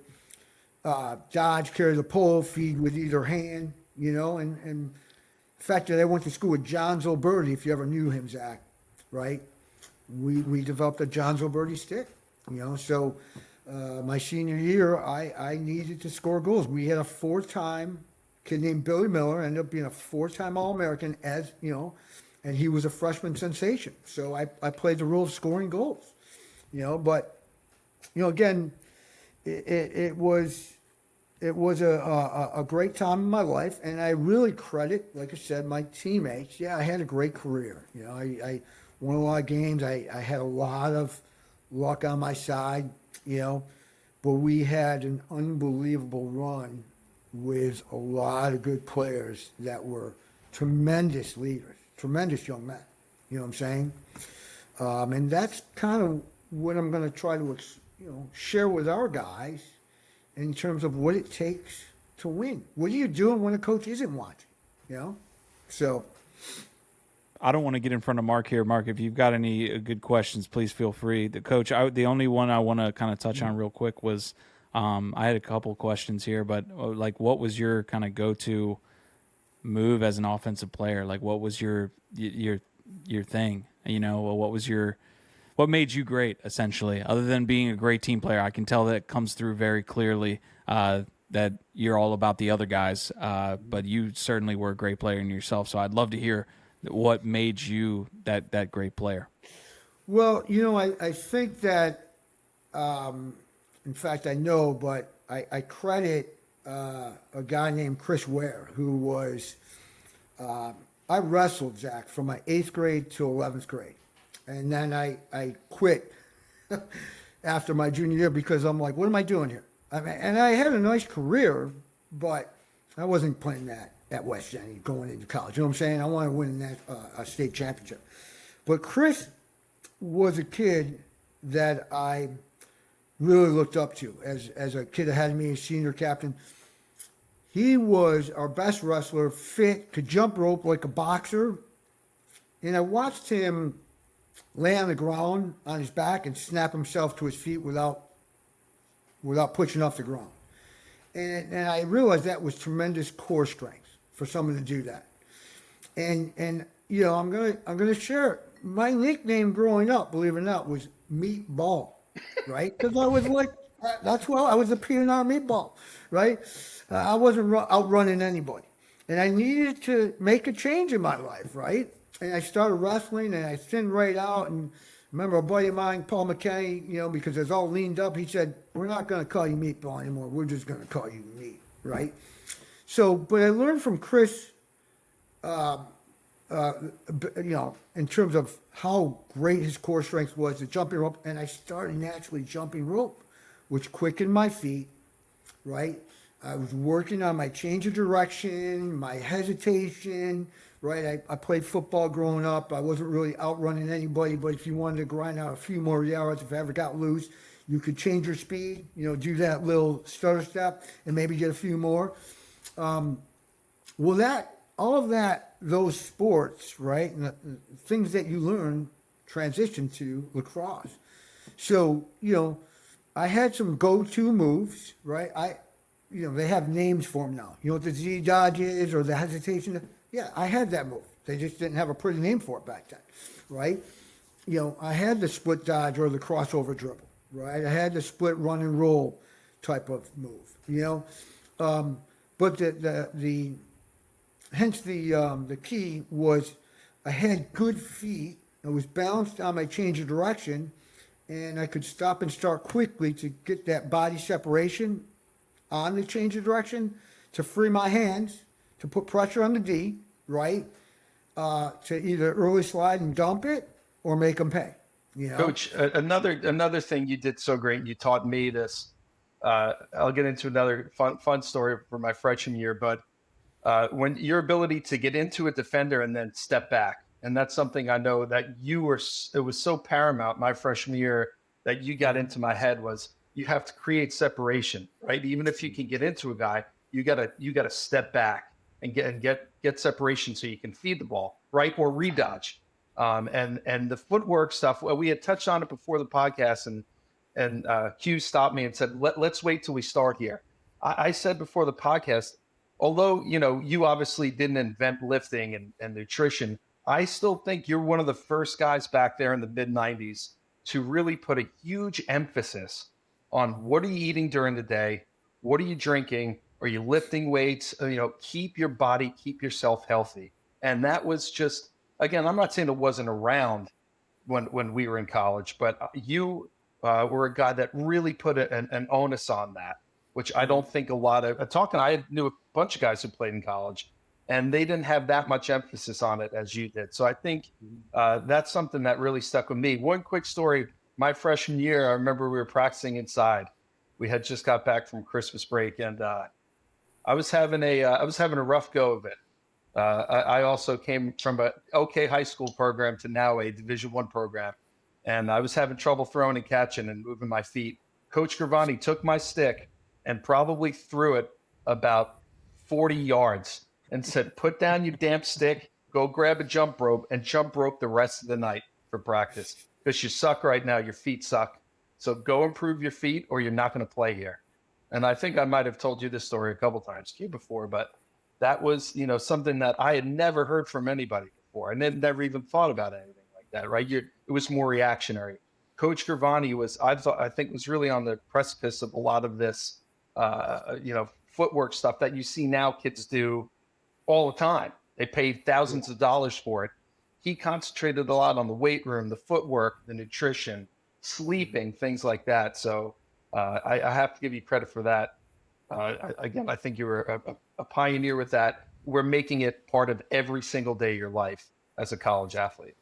dodge, carry the pole, feed with either hand. And the fact that I went to school with John Zolberti, if you ever knew him, Zach, right? We developed a John Zolberti stick, So my senior year, I needed to score goals. We had a 4-time kid named Billy Miller, ended up being a 4-time All-American, and he was a freshman sensation. So I played the role of scoring goals, But again, it was a great time in my life, and I really credit, like I said, my teammates. Yeah, I had a great career. I won a lot of games. I had a lot of luck on my side, but we had an unbelievable run with a lot of good players that were tremendous leaders, tremendous young men. You know what I'm saying? And that's kind of what I'm going to try to, share with our guys in terms of what it takes to win. What are you doing when a coach isn't watching? So I don't want to get in front of Mark here. Mark, if you've got any good questions, please feel free. The only one I want to kind of touch on real quick was, I had a couple questions here, but what was your kind of go-to move as an offensive player? What was your thing? What made you great, essentially, other than being a great team player? I can tell that comes through very clearly, that you're all about the other guys, but you certainly were a great player in yourself. So I'd love to hear what made you that great player. Well, I think that, in fact, I know, but I credit a guy named Chris Ware, who was, I wrestled, Zach, from my 8th grade to 11th grade. And then I quit after my junior year because I'm like, what am I doing here? And I had a nice career, but I wasn't playing that at West End going into college. You know what I'm saying? I wanted to win that a state championship. But Chris was a kid that I really looked up to as a kid ahead of me, senior captain. He was our best wrestler, fit, could jump rope like a boxer. And I watched him lay on the ground on his back and snap himself to his feet without pushing off the ground. And I realized that was tremendous core strength for someone to do that. And I'm gonna share my nickname growing up, believe it or not, was Meatball, right? Because I was I was a PNR meatball, right? I wasn't outrunning anybody, and I needed to make a change in my life, right? And I started wrestling, and I thinned right out. And remember a buddy of mine, Paul McKinney, because it's all leaned up, he said, "We're not going to call you Meatball anymore. We're just going to call you Meat," right? So, but I learned from Chris, in terms of how great his core strength was, the jumping rope, and I started naturally jumping rope, which quickened my feet, right? I was working on my change of direction, my hesitation, right? I played football growing up. I wasn't really outrunning anybody, but if you wanted to grind out a few more yards, if I ever got loose, you could change your speed, do that little stutter step and maybe get a few more. All of that, those sports, right, and the things that you learn transition to lacrosse. So, I had some go-to moves, right? They have names for them now. You know what the Z dodge is or the hesitation? Yeah, I had that move. They just didn't have a pretty name for it back then, right? I had the split dodge or the crossover dribble, right? I had the split run and roll type of move, but hence the key was I had good feet. I was balanced on my change of direction, and I could stop and start quickly to get that body separation on the change of direction, to free my hands, to put pressure on the D, right? To either early slide and dump it or make them pay. Coach, another thing you did so great, and you taught me this. I'll get into another fun story for my freshman year, but when your ability to get into a defender and then step back. And that's something I know that it was so paramount my freshman year that you got into my head was you have to create separation, right? Even if you can get into a guy, you gotta step back and get separation so you can feed the ball, right? Or redodge. And the footwork stuff, well, we had touched on it before the podcast, and Q stopped me and said, let's wait till we start here. I said before the podcast, although, you obviously didn't invent lifting and nutrition, I still think you're one of the first guys back there in the mid 90s to really put a huge emphasis on what are you eating during the day? What are you drinking? Are you lifting weights? Keep your body, keep yourself healthy. And that was just, again, I'm not saying it wasn't around when we were in college, but you were a guy that really put an onus on that, which I don't think a lot of I knew a bunch of guys who played in college, and they didn't have that much emphasis on it as you did. So I think that's something that really stuck with me. One quick story, my freshman year, I remember we were practicing inside. We had just got back from Christmas break, and I was having a rough go of it. I also came from a okay high school program to now a Division I program, and I was having trouble throwing and catching and moving my feet. Coach Gravante took my stick and probably threw it about 40 yards and said, "Put down your damn stick, go grab a jump rope and jump rope the rest of the night for practice because you suck right now. Your feet suck. So go improve your feet or you're not going to play here." And I think I might have told you this story a couple times before, but that was, something that I had never heard from anybody before. And had never even thought about anything like that, right? It was more reactionary. Coach Gravante I think was really on the precipice of a lot of this, footwork stuff that you see now kids do all the time. They pay thousands of dollars for it. He concentrated a lot on the weight room, the footwork, the nutrition, sleeping, things like that. So I have to give you credit for that. Again, I think you were a pioneer with that. We're making it part of every single day of your life as a college athlete.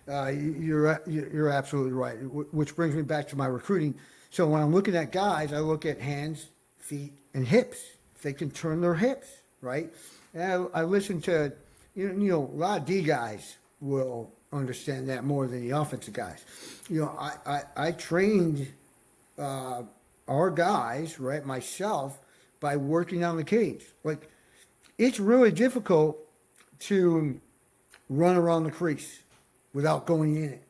You're absolutely right. Which brings me back to my recruiting. So when I'm looking at guys, I look at hands, feet, and hips. If they can turn their hips, right? And I listen to, a lot of D guys will understand that more than the offensive guys. I trained our guys, right, myself, by working on the cage. Like, it's really difficult to run around the crease without going in it,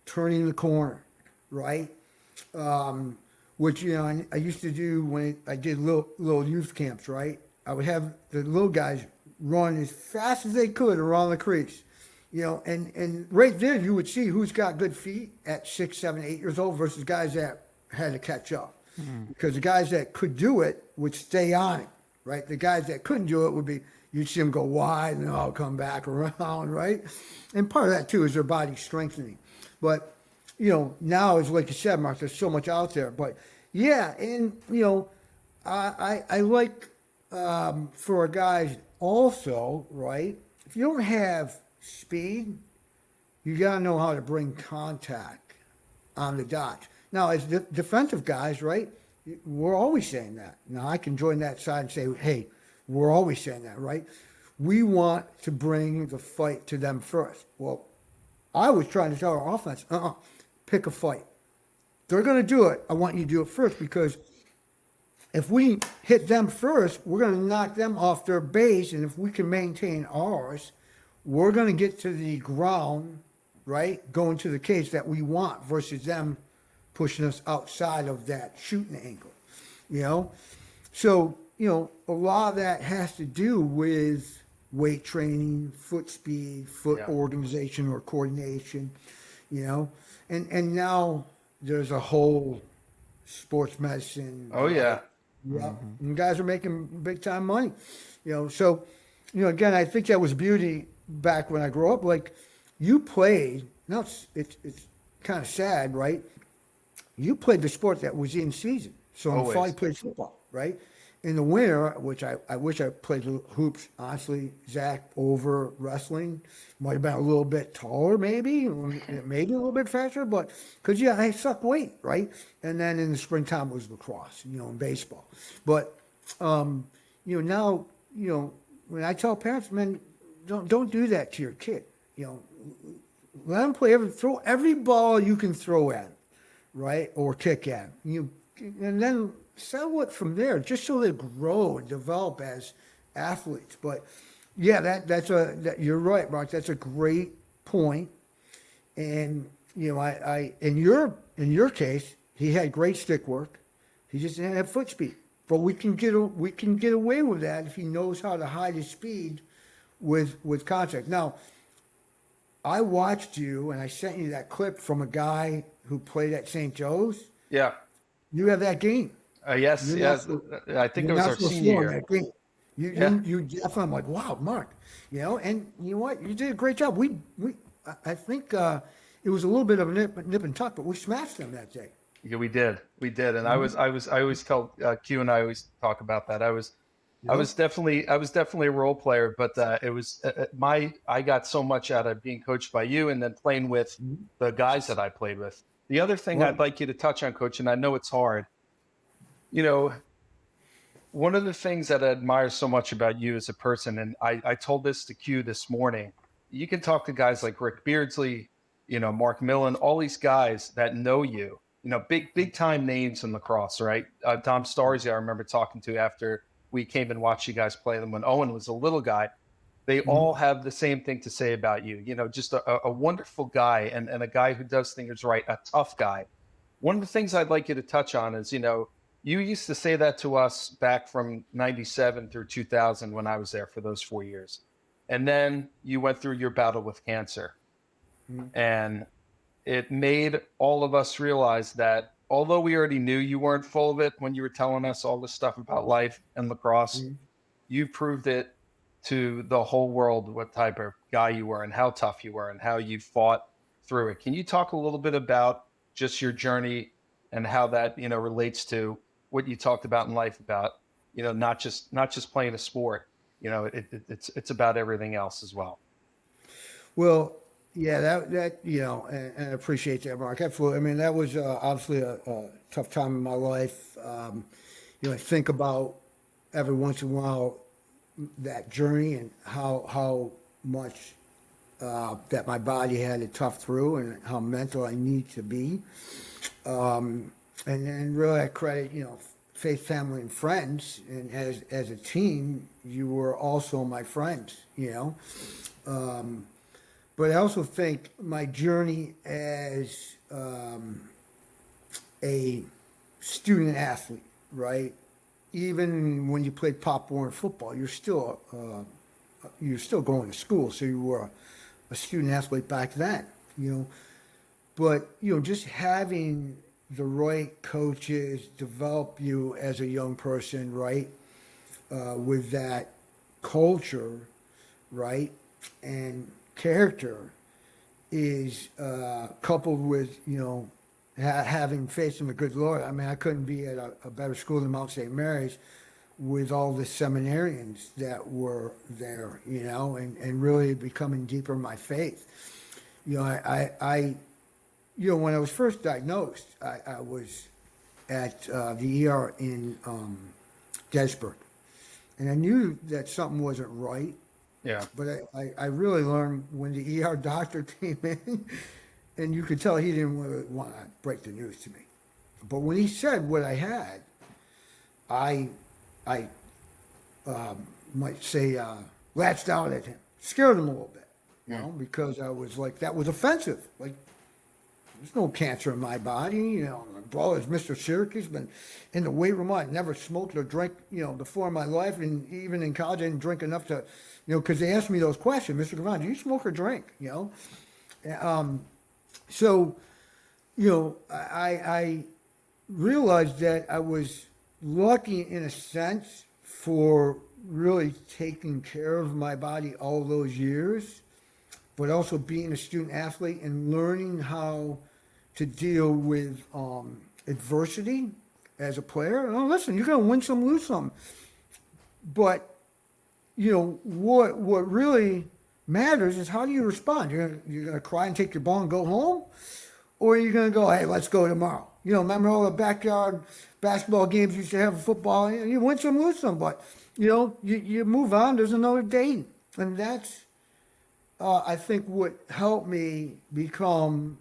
turning the corner, right? Which, I used to do when I did little youth camps, right? I would have the little guys run as fast as they could around the crease, and right there you would see who's got good feet at 6, 7, 8 years old versus guys that had to catch up. Because the guys that could do it would stay on it, right? The guys that couldn't do it you'd see them go wide and all come back around, right? And part of that too is their body strengthening. But, now it's like you said, Mark, there's so much out there. But yeah, and, I like for our guys also, right? If you don't have speed, you got to know how to bring contact on the dot. Now, as defensive guys, right, we're always saying that. Now, I can join that side and say, hey, we're always saying that, right? We want to bring the fight to them first. Well, I was trying to tell our offense, pick a fight. They're going to do it. I want you to do it first because if we hit them first, we're going to knock them off their base. And if we can maintain ours, we're going to get to the ground, right, going to the cage that we want versus them pushing us outside of that shooting angle, So, a lot of that has to do with weight training, foot speed, foot organization or coordination, and now there's a whole sports medicine. Oh, yeah. Yeah. And guys are making big time money, so, again, I think that was beauty back when I grew up. Like, you played, now it's kind of sad, right? You played the sport that was in season. So in the fall, you played football, right? In the winter, which I wish I played hoops, honestly, Zach, over wrestling. Might have been a little bit taller, maybe a little bit faster, but because, I suck weight, right? And then in the springtime was lacrosse, and baseball. But, now when I tell parents, man, don't do that to your kid. Let them throw every ball you can throw at 'em, right, or kick at 'em. And then settle it from there, just so they grow and develop as athletes. But yeah, you're right, Mark. That's a great point. And I in your case, he had great stick work. He just didn't have foot speed. But we can get away with that if he knows how to hide his speed with contact. Now, I watched you and I sent you that clip from a guy who played at St. Joe's. Yeah. You have that game. Yes. I think it was our senior year. You definitely, I'm like, wow, Mark, and you know what? You did a great job. I think it was a little bit of a nip and tuck, but we smashed them that day. Yeah, we did. And I always tell Q and I always talk about that. I was definitely a role player, but it was I got so much out of being coached by you and then playing with the guys that I played with. The other thing I'd like you to touch on, Coach, and I know it's hard, one of the things that I admire so much about you as a person, and I told this to Q this morning, you can talk to guys like Rick Beardsley, Mark Millen, all these guys that know you, big time names in lacrosse, right? Dom Starzy, I remember talking to after we came and watched you guys play them when Owen was a little guy. They all have the same thing to say about you, just a wonderful guy and a guy who does things right, a tough guy. One of the things I'd like you to touch on is, you used to say that to us back from 97 through 2000 when I was there for those 4 years. And then you went through your battle with cancer. And it made all of us realize that although we already knew you weren't full of it when you were telling us all this stuff about life and lacrosse, you proved it to the whole world what type of guy you were and how tough you were and how you fought through it. Can you talk a little bit about just your journey and how that, relates to what you talked about in life about, not just playing a sport, it's about everything else as well. Well, yeah, that and I appreciate that, Mark. Absolutely. I mean, that was obviously a tough time in my life. I think about every once in a while that journey and how much that my body had to tough through and how mental I need to be. And then really I credit, faith, family, and friends. And as a team, you were also my friends, But I also think my journey as a student athlete, right? Even when you played Pop Warner football, you're still going to school, so you were a student athlete back then, But just having the right coaches develop you as a young person, right? With that culture, right? And character is coupled with, having faith in the good Lord. I mean, I couldn't be at a better school than Mount St. Mary's with all the seminarians that were there, and really becoming deeper in my faith. When I was first diagnosed, I was at the ER in Gettysburg, and I knew that something wasn't right. Yeah. But I really learned when the ER doctor came in, and you could tell he didn't really want to break the news to me. But when he said what I had, I might say latched out at him, scared him a little bit, because I was like, that was offensive. Like, there's no cancer in my body, My brother's Mr. Syracuse, been in the weight room. I never smoked or drank, before in my life, and even in college, I didn't drink enough to, because they asked me those questions, Mr. Gravante, do you smoke or drink? So, I realized that I was lucky in a sense for really taking care of my body all those years, but also being a student athlete and learning how to deal with adversity as a player. Oh, listen, you're going to win some, lose some. But, what really matters is how do you respond? You're going to cry and take your ball and go home? Or are you going to go, hey, let's go tomorrow? Remember all the backyard basketball games you used to have in football? You win some, lose some. But you move on. There's another date, and that's I think what helped me become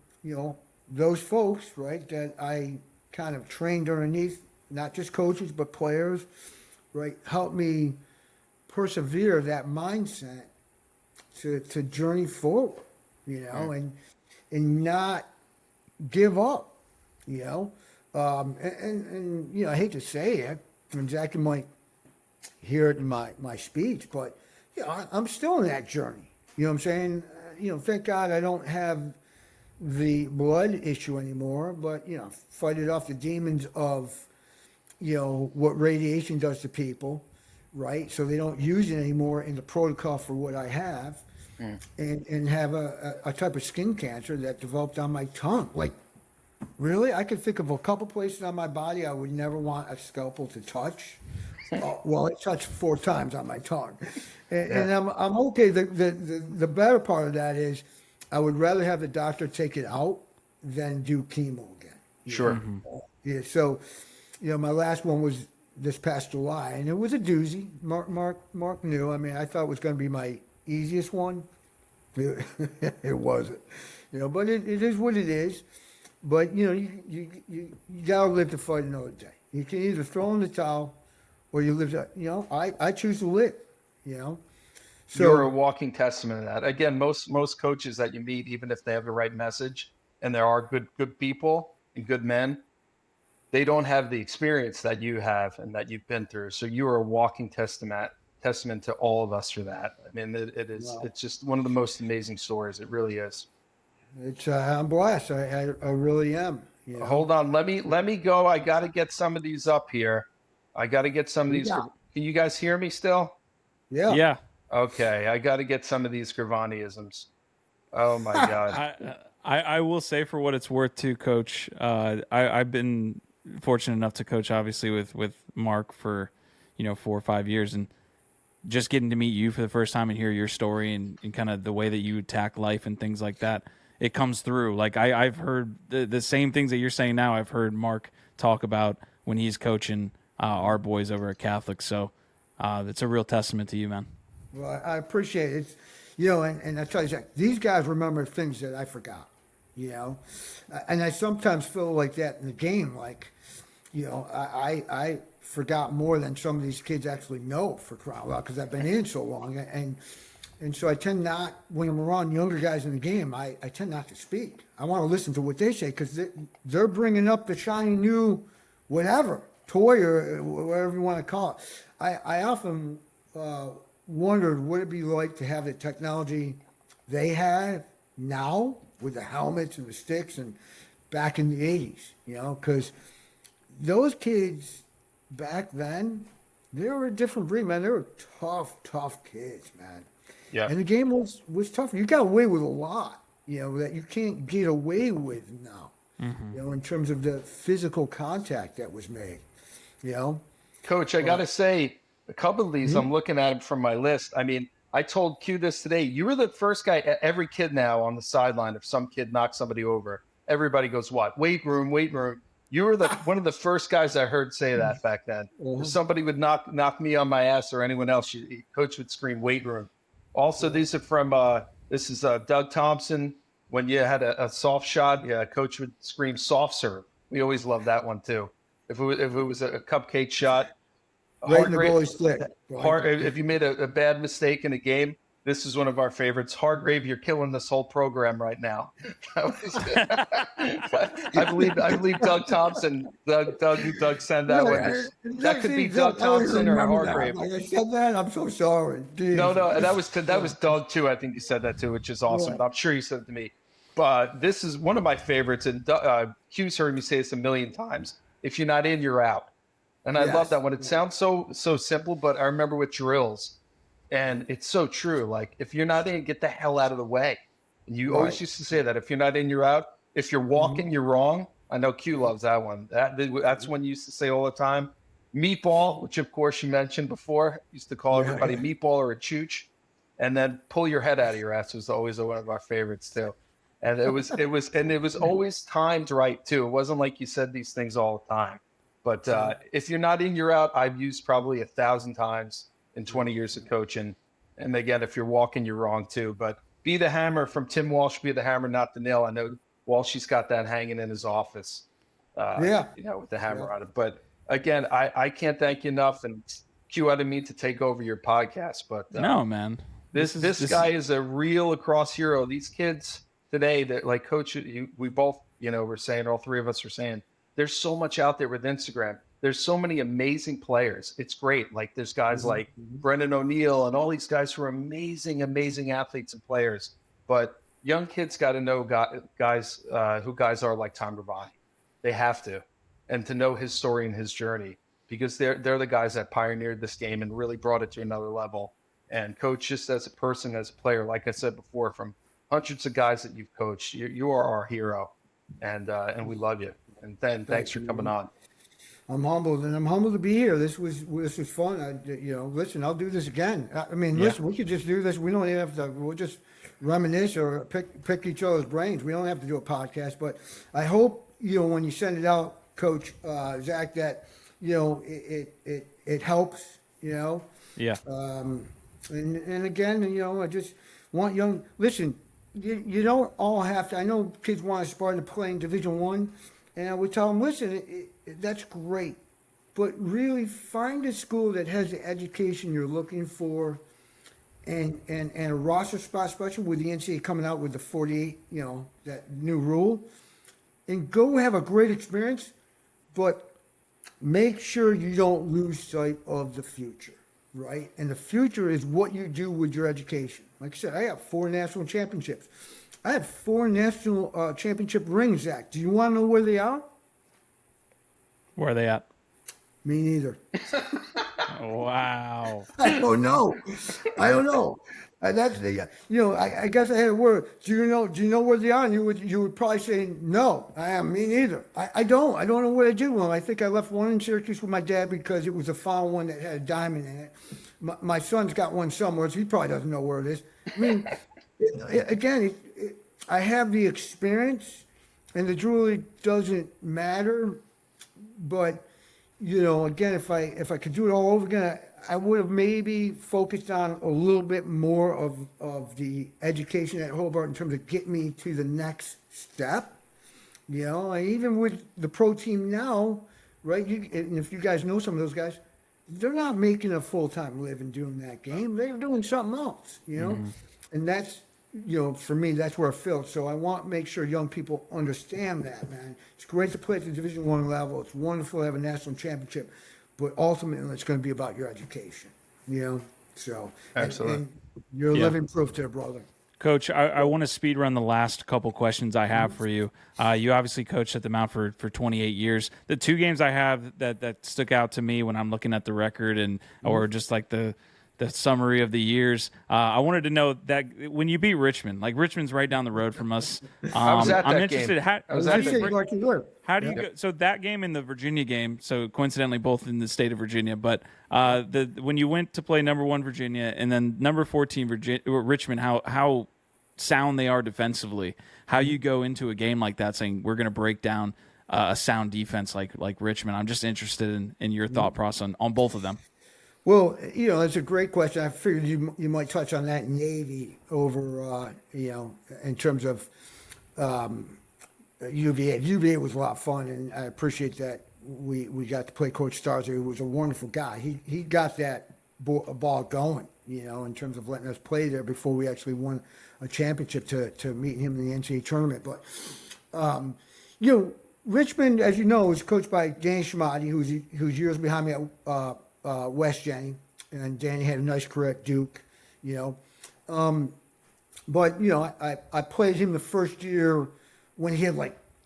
those folks, right, that I kind of trained underneath, not just coaches but players, right, helped me persevere that mindset to journey forward, and not give up, and I hate to say it, and Zach might hear it in my speech, but I'm still in that journey. You know what I'm saying? Thank God I don't have the blood issue anymore, but fighting off the demons of what radiation does to people, right? So they don't use it anymore in the protocol for what I have, and have a type of skin cancer that developed on my tongue. Like, really? I could think of a couple places on my body I would never want a scalpel to touch. Well, it touched 4 times on my tongue, and I'm okay. The better part of that is I would rather have the doctor take it out than do chemo again. Sure. Yeah. So, my last one was this past July, and it was a doozy. Mark knew. I mean, I thought it was going to be my easiest one. It wasn't. But it is what it is. But you gotta live to fight another day. You can either throw in the towel, or you live to. I choose to live. So You're a walking testament to that. Again, most coaches that you meet, even if they have the right message, and there are good people and good men, they don't have the experience that you have and that you've been through. So you are a walking testament to all of us for that. I mean, it is. Wow. It's just one of the most amazing stories. It really is. It's I'm blessed. I really am. Hold on. Let me go. I got to get some of these up here. I got to get some of these. Yeah. Can you guys hear me still? Yeah. Yeah. Okay. I got to get some of these Gravanteisms. Oh my God. I will say, for what it's worth too, Coach, I've been fortunate enough to coach obviously with Mark for 4 or 5 years, and just getting to meet you for the first time and hear your story and kind of the way that you attack life and things like that, it comes through. Like I've heard the same things that you're saying now. I've heard Mark talk about when he's coaching our boys over at Catholic. So it's a real testament to you, man. Well, I appreciate it. And I tell you, Zach, these guys remember things that I forgot, and I sometimes feel like that in the game. Like, I forgot more than some of these kids actually know, for crying out loud, because I've been in so long. And so I tend not, when I'm around younger guys in the game, I tend not to speak. I want to listen to what they say, because they're bringing up the shiny new whatever, toy or whatever you want to call it. I often wondered what it'd be like to have the technology they have now with the helmets and the sticks and back in the 80s, because those kids back then, they were a different breed, man. They were tough kids, man. Yeah. And the game was tough. You got away with a lot, that you can't get away with now, in terms of the physical contact that was made, Coach, I got to say, a couple of these, I'm looking at them from my list. I mean, I told Q this today. You were the first guy, every kid now on the sideline, if some kid knocks somebody over, everybody goes, what? Weight room, weight room. You were one of the first guys I heard say that back then. If somebody would knock me on my ass or anyone else, Coach would scream weight room. Also, these are from, this is Doug Thompson. When you had a soft shot, Coach would scream soft serve. We always loved that one too. If it was a cupcake shot. Right in the goalie's stick. If you made a bad mistake in a game, this is one of our favorites. Hargrave, you're killing this whole program right now. I believe Doug Thompson. Doug sent that one. That could be Doug Thompson or Hargrave. Like I said that, I'm so sorry. Jeez. No, that was Doug too. I think you said that too, which is awesome. Yeah. I'm sure you said it to me. But this is one of my favorites, and Q's heard me say this a million times. If you're not in, you're out. And I love that one. It sounds so simple, but I remember with drills, and it's so true. Like, if you're not in, get the hell out of the way. And you always used to say that. If you're not in, you're out. If you're walking, you're wrong. I know Q loves that one. That's one you used to say all the time. Meatball, which of course you mentioned before, used to call everybody meatball or a chooch. And then pull your head out of your ass was always one of our favorites too. And it was always timed right too. It wasn't like you said these things all the time. But if you're not in, you're out. I've used probably 1,000 times in 20 years of coaching. And again, if you're walking, you're wrong too. But be the hammer from Tim Walsh, be the hammer, not the nail. I know Walshy's got that hanging in his office, with the hammer on it. But again, I can't thank you enough. And Q, I didn't mean to take over your podcast, but no, man. This guy is a real lacrosse hero. These kids today, that like Coach, we both, we're saying, all three of us are saying, there's so much out there with Instagram. There's so many amazing players. It's great. Like there's guys like Brendan O'Neill and all these guys who are amazing, amazing athletes and players. But young kids got to know guys who guys are like Tom Gravante. They have to, and to know his story and his journey, because they're the guys that pioneered this game and really brought it to another level. And Coach, just as a person, as a player, like I said before, from hundreds of guys that you've coached, you are our hero, and we love you. And then thanks for coming on. I'm humbled, and I'm humbled to be here. This was fun. Listen, I'll do this again. Listen, we could just do this. We don't even have to. We'll just reminisce or pick each other's brains. We don't have to do a podcast. But I hope when you send it out, Coach Zach, that it helps. Yeah. And again, I just want listen. You don't all have to. I know kids want to aspire to play in Division I. And I would tell them, listen, that's great, but really find a school that has the education you're looking for, and a roster spot, especially with the NCAA coming out with the 48, that new rule, and go have a great experience, but make sure you don't lose sight of the future, right? And the future is what you do with your education. Like I said, I have 4 national championships. I have 4 national championship rings, Zach. Do you want to know where they are? Where are they at? Me neither. Wow. I don't know. That's the I guess I had a word. Do you know where they are? And you would probably say no. Me neither. I don't know where they do. Well, I think I left one in Syracuse with my dad because it was a final one that had a diamond in it. My son's got one somewhere, so he probably doesn't know where it is. I mean, again, I have the experience, and the jewelry doesn't matter. But again, if I could do it all over again, I would have maybe focused on a little bit more of the education at Hobart in terms of getting me to the next step. Even with the pro team now, right? And if you guys know some of those guys, they're not making a full-time living doing that game. They're doing something else, and that's, for me, that's where I feel. So I want to make sure young people understand that, man. It's great to play at the Division I level. It's wonderful to have a national championship, but ultimately it's going to be about your education, So absolutely, and you're living proof there, brother. Coach, I want to speed run the last couple questions I have for you. You obviously coached at the Mount for 28 years. The 2 games I have that stuck out to me when I'm looking at the record or just like the summary of the years, I wanted to know that when you beat Richmond, like Richmond's right down the road from us. I was at that I'm interested. game. How do you go? So that game and the Virginia game, so coincidentally both in the state of Virginia, but when you went to play number 1 Virginia and then number 14 Richmond, how sound they are defensively, how you go into a game like that saying we're going to break down a sound defense like Richmond. I'm just interested in your thought process on both of them. Well, that's a great question. I figured you might touch on that Navy over, in terms of UVA. UVA was a lot of fun, and I appreciate that we got to play Coach Starzer, who was a wonderful guy. He got that ball going, in terms of letting us play there before we actually won a championship to meet him in the NCAA tournament. But, Richmond, as you know, is coached by Danny Schmatti, who's years behind me at West Jenny, and Danny had a nice career at Duke, but I played him the first year when he had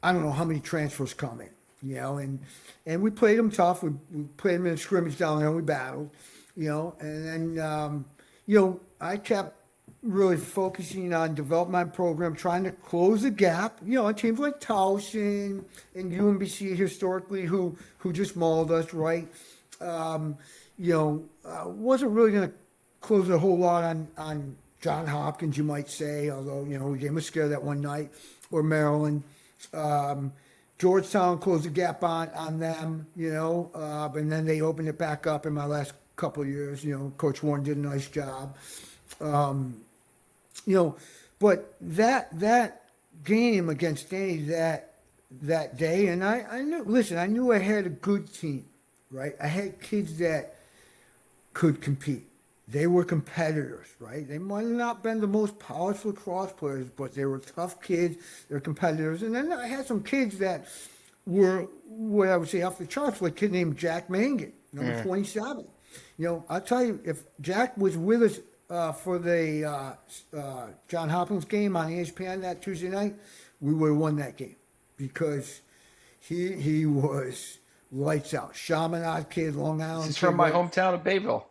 I don't know how many transfers coming, and we played him tough. We played him in a scrimmage down there and we battled, and then I kept really focusing on developing my program, trying to close the gap. Teams like Towson and UMBC historically who just mauled us, right? Wasn't really going to close a whole lot on John Hopkins, you might say, although, we gave him a scare that one night, or Maryland. Georgetown closed the gap on them, and then they opened it back up in my last couple of years. Coach Warren did a nice job. But that game against Danny that day, and I knew I had a good team, right? I had kids that could compete. They were competitors, right? They might have not been the most polished lacrosse players, but they were tough kids. They were competitors. And then I had some kids that were, what I would say, off the charts, like a kid named Jack Mangan, number 27. I'll tell you, if Jack was with us for the John Hopkins game on ESPN that Tuesday night, we would have won that game because he was lights out. Chaminade kid, Long Island. He's from my hometown of Bayville.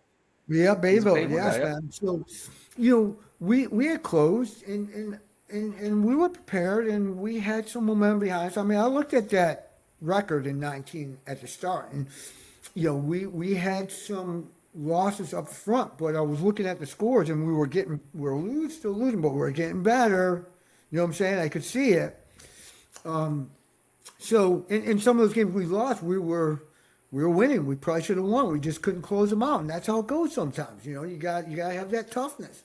Yeah, Bayville, yes, guy, yeah. man. So, we had closed and we were prepared and we had some momentum behind us. I mean, I looked at that record in 19 at the start, and we had some losses up front, but I was looking at the scores and we're still losing, but we're getting better. You know what I'm saying? I could see it. So in some of those games we lost, we were winning. We probably should have won. We just couldn't close them out, and that's how it goes sometimes. You got to have that toughness.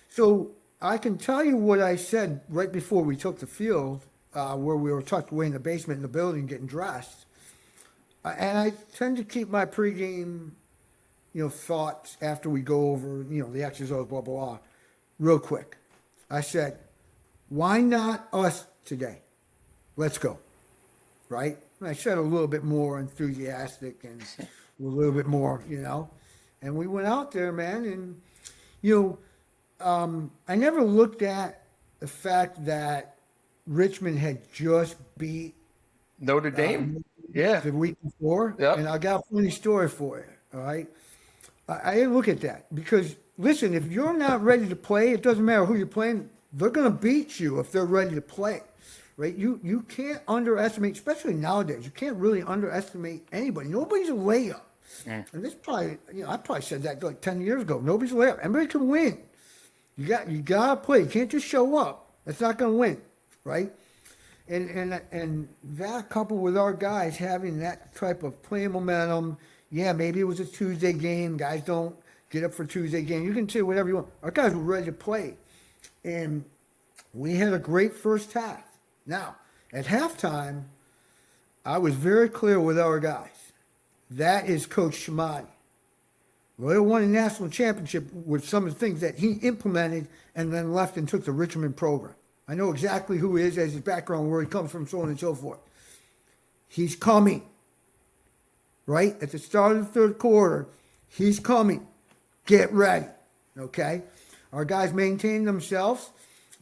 So I can tell you what I said right before we took the field, where we were tucked away in the basement in the building getting dressed. And I tend to keep my pregame, thoughts after we go over, the exercise, blah, blah, blah, real quick. I said, why not us today? Let's go. Right? And I said a little bit more enthusiastic and a little bit more, and we went out there, man. And, I never looked at the fact that Richmond had just beat Notre Dame. The week before. Yep. And I got a funny story for you. All right. I didn't look at that because, listen, if you're not ready to play, it doesn't matter who you're playing. They're going to beat you if they're ready to play. Right? You can't underestimate, especially nowadays, you can't really underestimate anybody. Nobody's a layup. And this probably, I probably said that like 10 years ago. Nobody's a layup. Everybody can win. You got to play. You can't just show up. That's not going to win. Right? And that coupled with our guys having that type of playing momentum, maybe it was a Tuesday game. Guys don't get up for Tuesday game. You can say whatever you want. Our guys were ready to play. And we had a great first half. Now, at halftime, I was very clear with our guys. That is Coach Shimani. Royal won a national championship with some of the things that he implemented and then left and took the Richmond program. I know exactly who he is, as his background, where he comes from, so on and so forth. He's coming. Right? At the start of the third quarter, he's coming. Get ready. Okay? Our guys maintained themselves,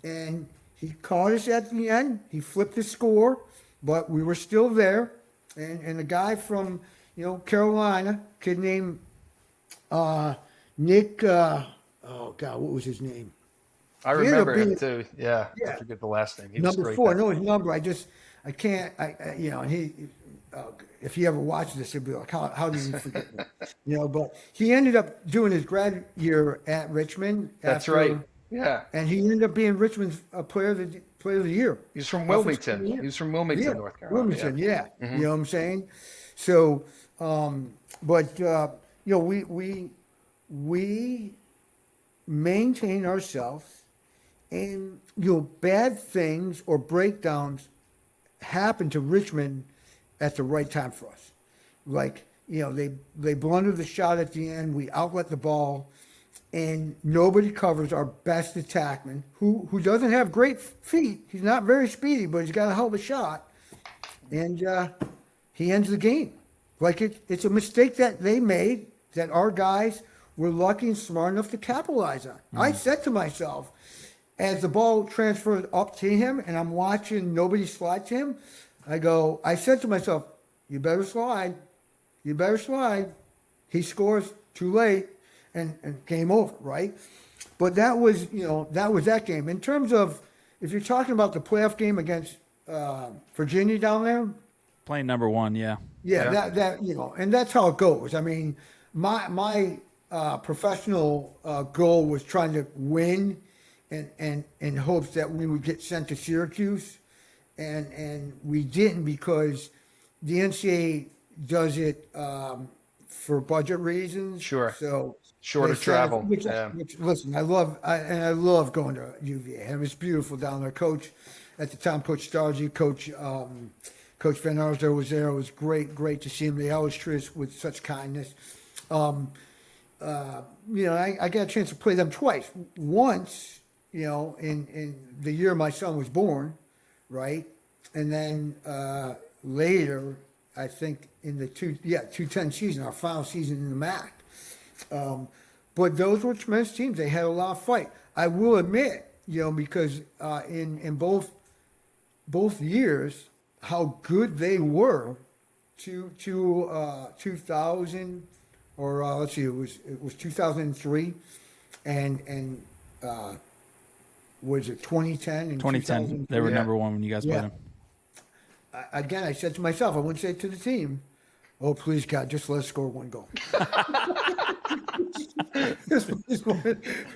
and he caught us at the end. He flipped the score, but we were still there. And a guy from, Carolina, kid named Nick, what was his name? I remember him too. Yeah. I forget the last name. He was number great 4. I know his number. I can't, he, if he ever watches this, he'll be like, how did he forget me? But he ended up doing his grad year at Richmond. That's right. Yeah. And he ended up being Richmond's player of the year. He's from Wilmington. He's from Wilmington, North Carolina. Wilmington, yeah. Mm-hmm. You know what I'm saying? So, we maintain ourselves, and, bad things or breakdowns happen to Richmond at the right time for us. Like, they blundered the shot at the end. We outlet the ball. And nobody covers our best attackman, who doesn't have great feet. He's not very speedy, but he's got a hell of a shot. And he ends the game. Like it's a mistake that they made that our guys were lucky and smart enough to capitalize on. I said to myself, as the ball transferred up to him and I'm watching nobody slide to him, I said to myself, you better slide. You better slide. He scores too late. And game over, right? But that was that game. In terms of, if you're talking about the playoff game against Virginia down there, playing number 1, yeah. That and that's how it goes. I mean, my professional goal was trying to win, and in hopes that we would get sent to Syracuse, and we didn't because the NCAA does it for budget reasons. Sure. So Shorter travel. Which, listen, I love going to UVA. And it's beautiful down there. Coach, at the time, Coach Stargy, Coach Van Arsdale was there. It was great to see him. They always treat us with such kindness. I got a chance to play them twice. Once, in the year my son was born, right? And then later, I think in the 210 season, our final season in the MAC. But those were tremendous teams. They had a lot of fight. I will admit, because in both years, how good they were to 2000 or let's see, it was 2003 and was it 2010 and 2010 they were number one when you guys played them. Again, I said to myself, I wouldn't say it to the team, oh, please, God, just let us score one goal.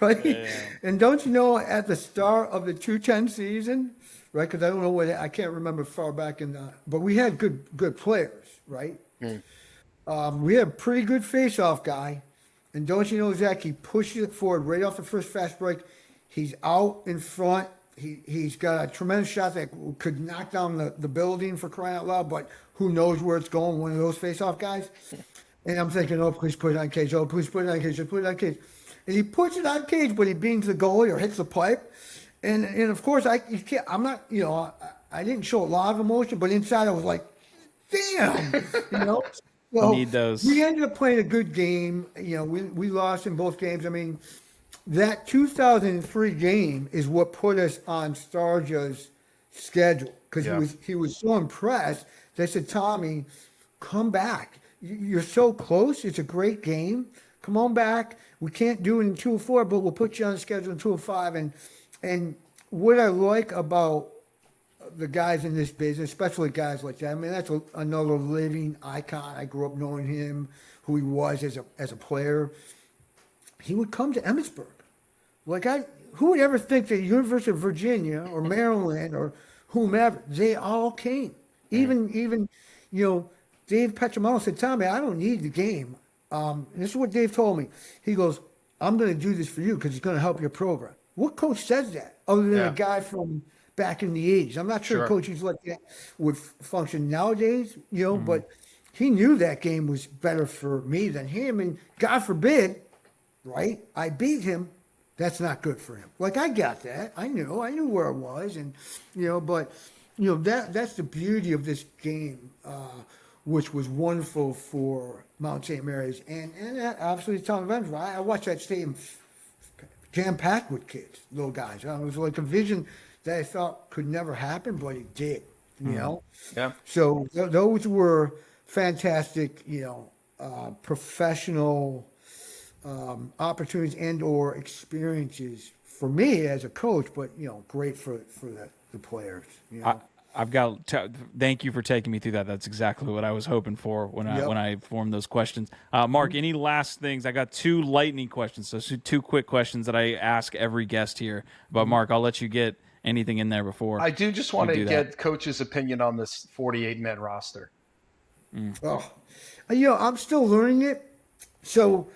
Right? Yeah. And don't you know, at the start of the 210 season, right, because I don't know I can't remember far back but we had good players, right? We had a pretty good face-off guy. And don't you know, Zach, he pushes it forward right off the first fast break. He's out in front. He's got a tremendous shot that could knock down the building, for crying out loud, but who knows where it's going, one of those face-off guys. And I'm thinking, oh, please put it on cage. Oh, please put it on cage. Put it on cage. And he puts it on cage, but he beans the goalie or hits the pipe. And of course, I'm not, I didn't show a lot of emotion, but inside I was like, damn, So need those. We ended up playing a good game. We lost in both games. I mean, that 2003 game is what put us on Starja's schedule because he was so impressed. They said, Tommy, come back. You're so close. It's a great game. Come on back. We can't do it in 204, but we'll put you on the schedule in 205. And what I like about the guys in this business, especially guys like that, I mean, that's another living icon. I grew up knowing him, who he was as a player. He would come to Emmitsburg. Who would ever think that University of Virginia or Maryland or whomever, they all came. Even Dave Petramano said, Tommy, I don't need the game. This is what Dave told me. He goes, I'm going to do this for you because it's going to help your program. What coach says that other than a guy from back in the 80s? I'm not sure coaches like that would function nowadays, but he knew that game was better for me than him. And God forbid, right, I beat him. That's not good for him. I got that. I knew where I was. And, that's the beauty of this game, which was wonderful for Mount St. Mary's. And obviously Tom Gravante. I watched that stadium jam-packed with kids, little guys. It was like a vision that I thought could never happen, but it did, Yeah. So those were fantastic, professional opportunities and or experiences for me as a coach, but, great for the players. I've got thank you for taking me through that. That's exactly what I was hoping for when I formed those questions. Mark, any last things? I got two lightning questions, so two quick questions that I ask every guest here. But Mark, I'll let you get anything in there before. I do just want to get Coach's opinion on this 48-man roster. Oh, I'm still learning it. So,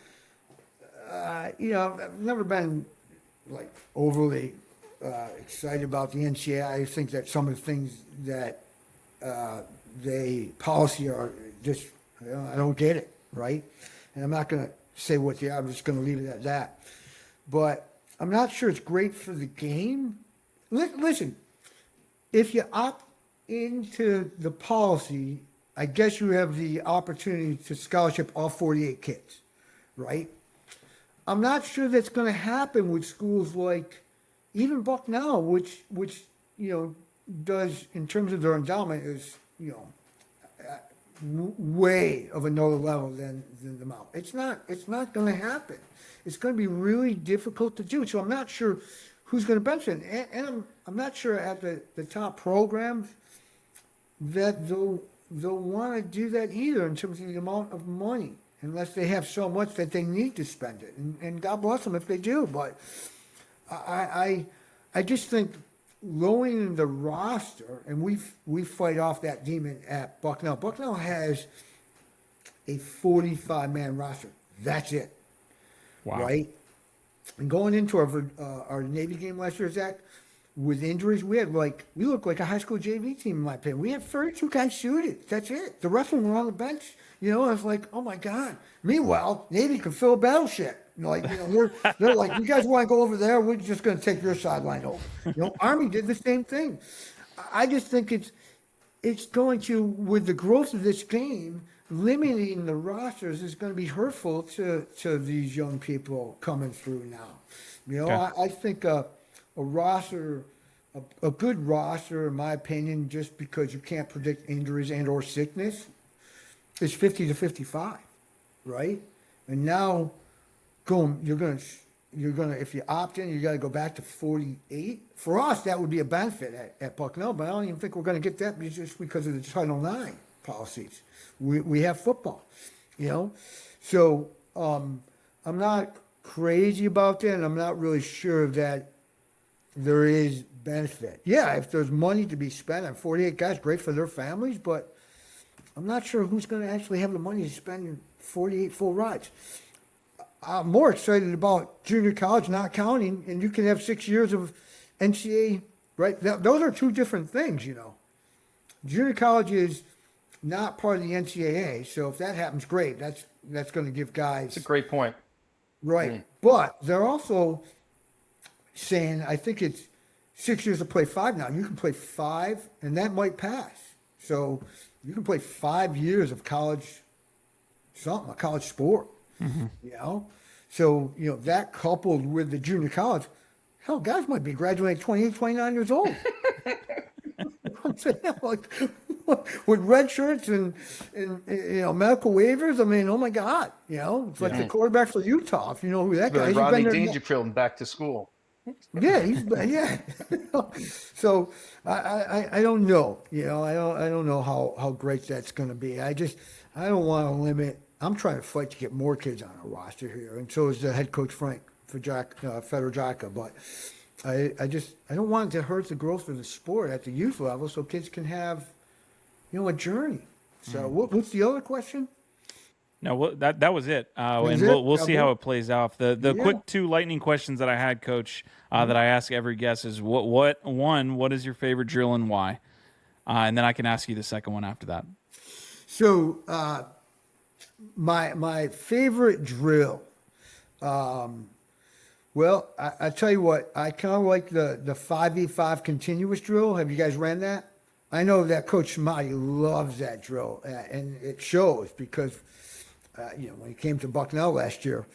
I've never been overly excited about the NCAA. I think that some of the things that they policy are just, I don't get it, right? And I'm not going to say what they are. I'm just going to leave it at that. But I'm not sure it's great for the game. Listen, if you opt into the policy, I guess you have the opportunity to scholarship all 48 kids, right? I'm not sure that's going to happen with schools like even Bucknell, which does in terms of their endowment is way of another level than the Mount. It's not going to happen. It's going to be really difficult to do. So I'm not sure who's going to benefit, and I'm not sure at the top programs that they'll want to do that either in terms of the amount of money, unless they have so much that they need to spend it. And God bless them if they do. But I just think lowering the roster, and we fight off that demon at Bucknell. Bucknell has a 45-man roster. That's it. Wow. Right? And going into our Navy game last year, Zach, with injuries, we looked like a high school JV team in my opinion. We had 32 guys shooting. That's it. The rest of them were on the bench. I was like, oh my God. Meanwhile, Navy could fill a battleship. They're like, you guys want to go over there? We're just going to take your sideline over. Army did the same thing. I just think it's going to, with the growth of this game, limiting the rosters is going to be hurtful to these young people coming through now. Okay. I think a roster, a good roster, in my opinion, just because you can't predict injuries and or sickness, is 50 to 55, right? And now, you're gonna if you opt in, you got to go back to 48. For us, that would be a benefit at Bucknell, but I don't even think we're going to get that just because of the Title IX policies. We have football, So I'm not crazy about that, and I'm not really sure that there is benefit. Yeah, if there's money to be spent on 48 guys, great for their families, but I'm not sure who's going to actually have the money to spend in 48 full rides. I'm more excited about junior college not counting, and you can have 6 years of NCAA, right? Those are two different things, Junior college is not part of the NCAA, so if that happens, great. That's going to give guys. That's a great point. Right. But they're also saying, I think it's 6 years to play 5 now. You can play 5, and that might pass. So you can play 5 years of college, a college sport. So, that coupled with the junior college, hell, guys might be graduating 28, 29 years old. I'm saying, like, with red shirts and medical waivers, I mean, oh my God, it's like the quarterback for Utah. If you know who that guy is. Rodney Dangerfield back to school. Yeah. So I don't know. I don't know how great that's going to be. I don't want to limit. I'm trying to fight to get more kids on our roster here, and so is the head coach Frank Fedorjaka. But I don't want it to hurt the growth of the sport at the youth level, so kids can have, a journey. So what's the other question? No, that was it. And we'll see how it plays off. The quick 2 lightning questions that I had, Coach, that I ask every guest is what is your favorite drill and why? And then I can ask you the second one after that. So my favorite drill. Well, I tell you what, I kind of like the 5v5 continuous drill. Have you guys ran that? I know that Coach Schmati loves that drill, and it shows because, when he came to Bucknell last year,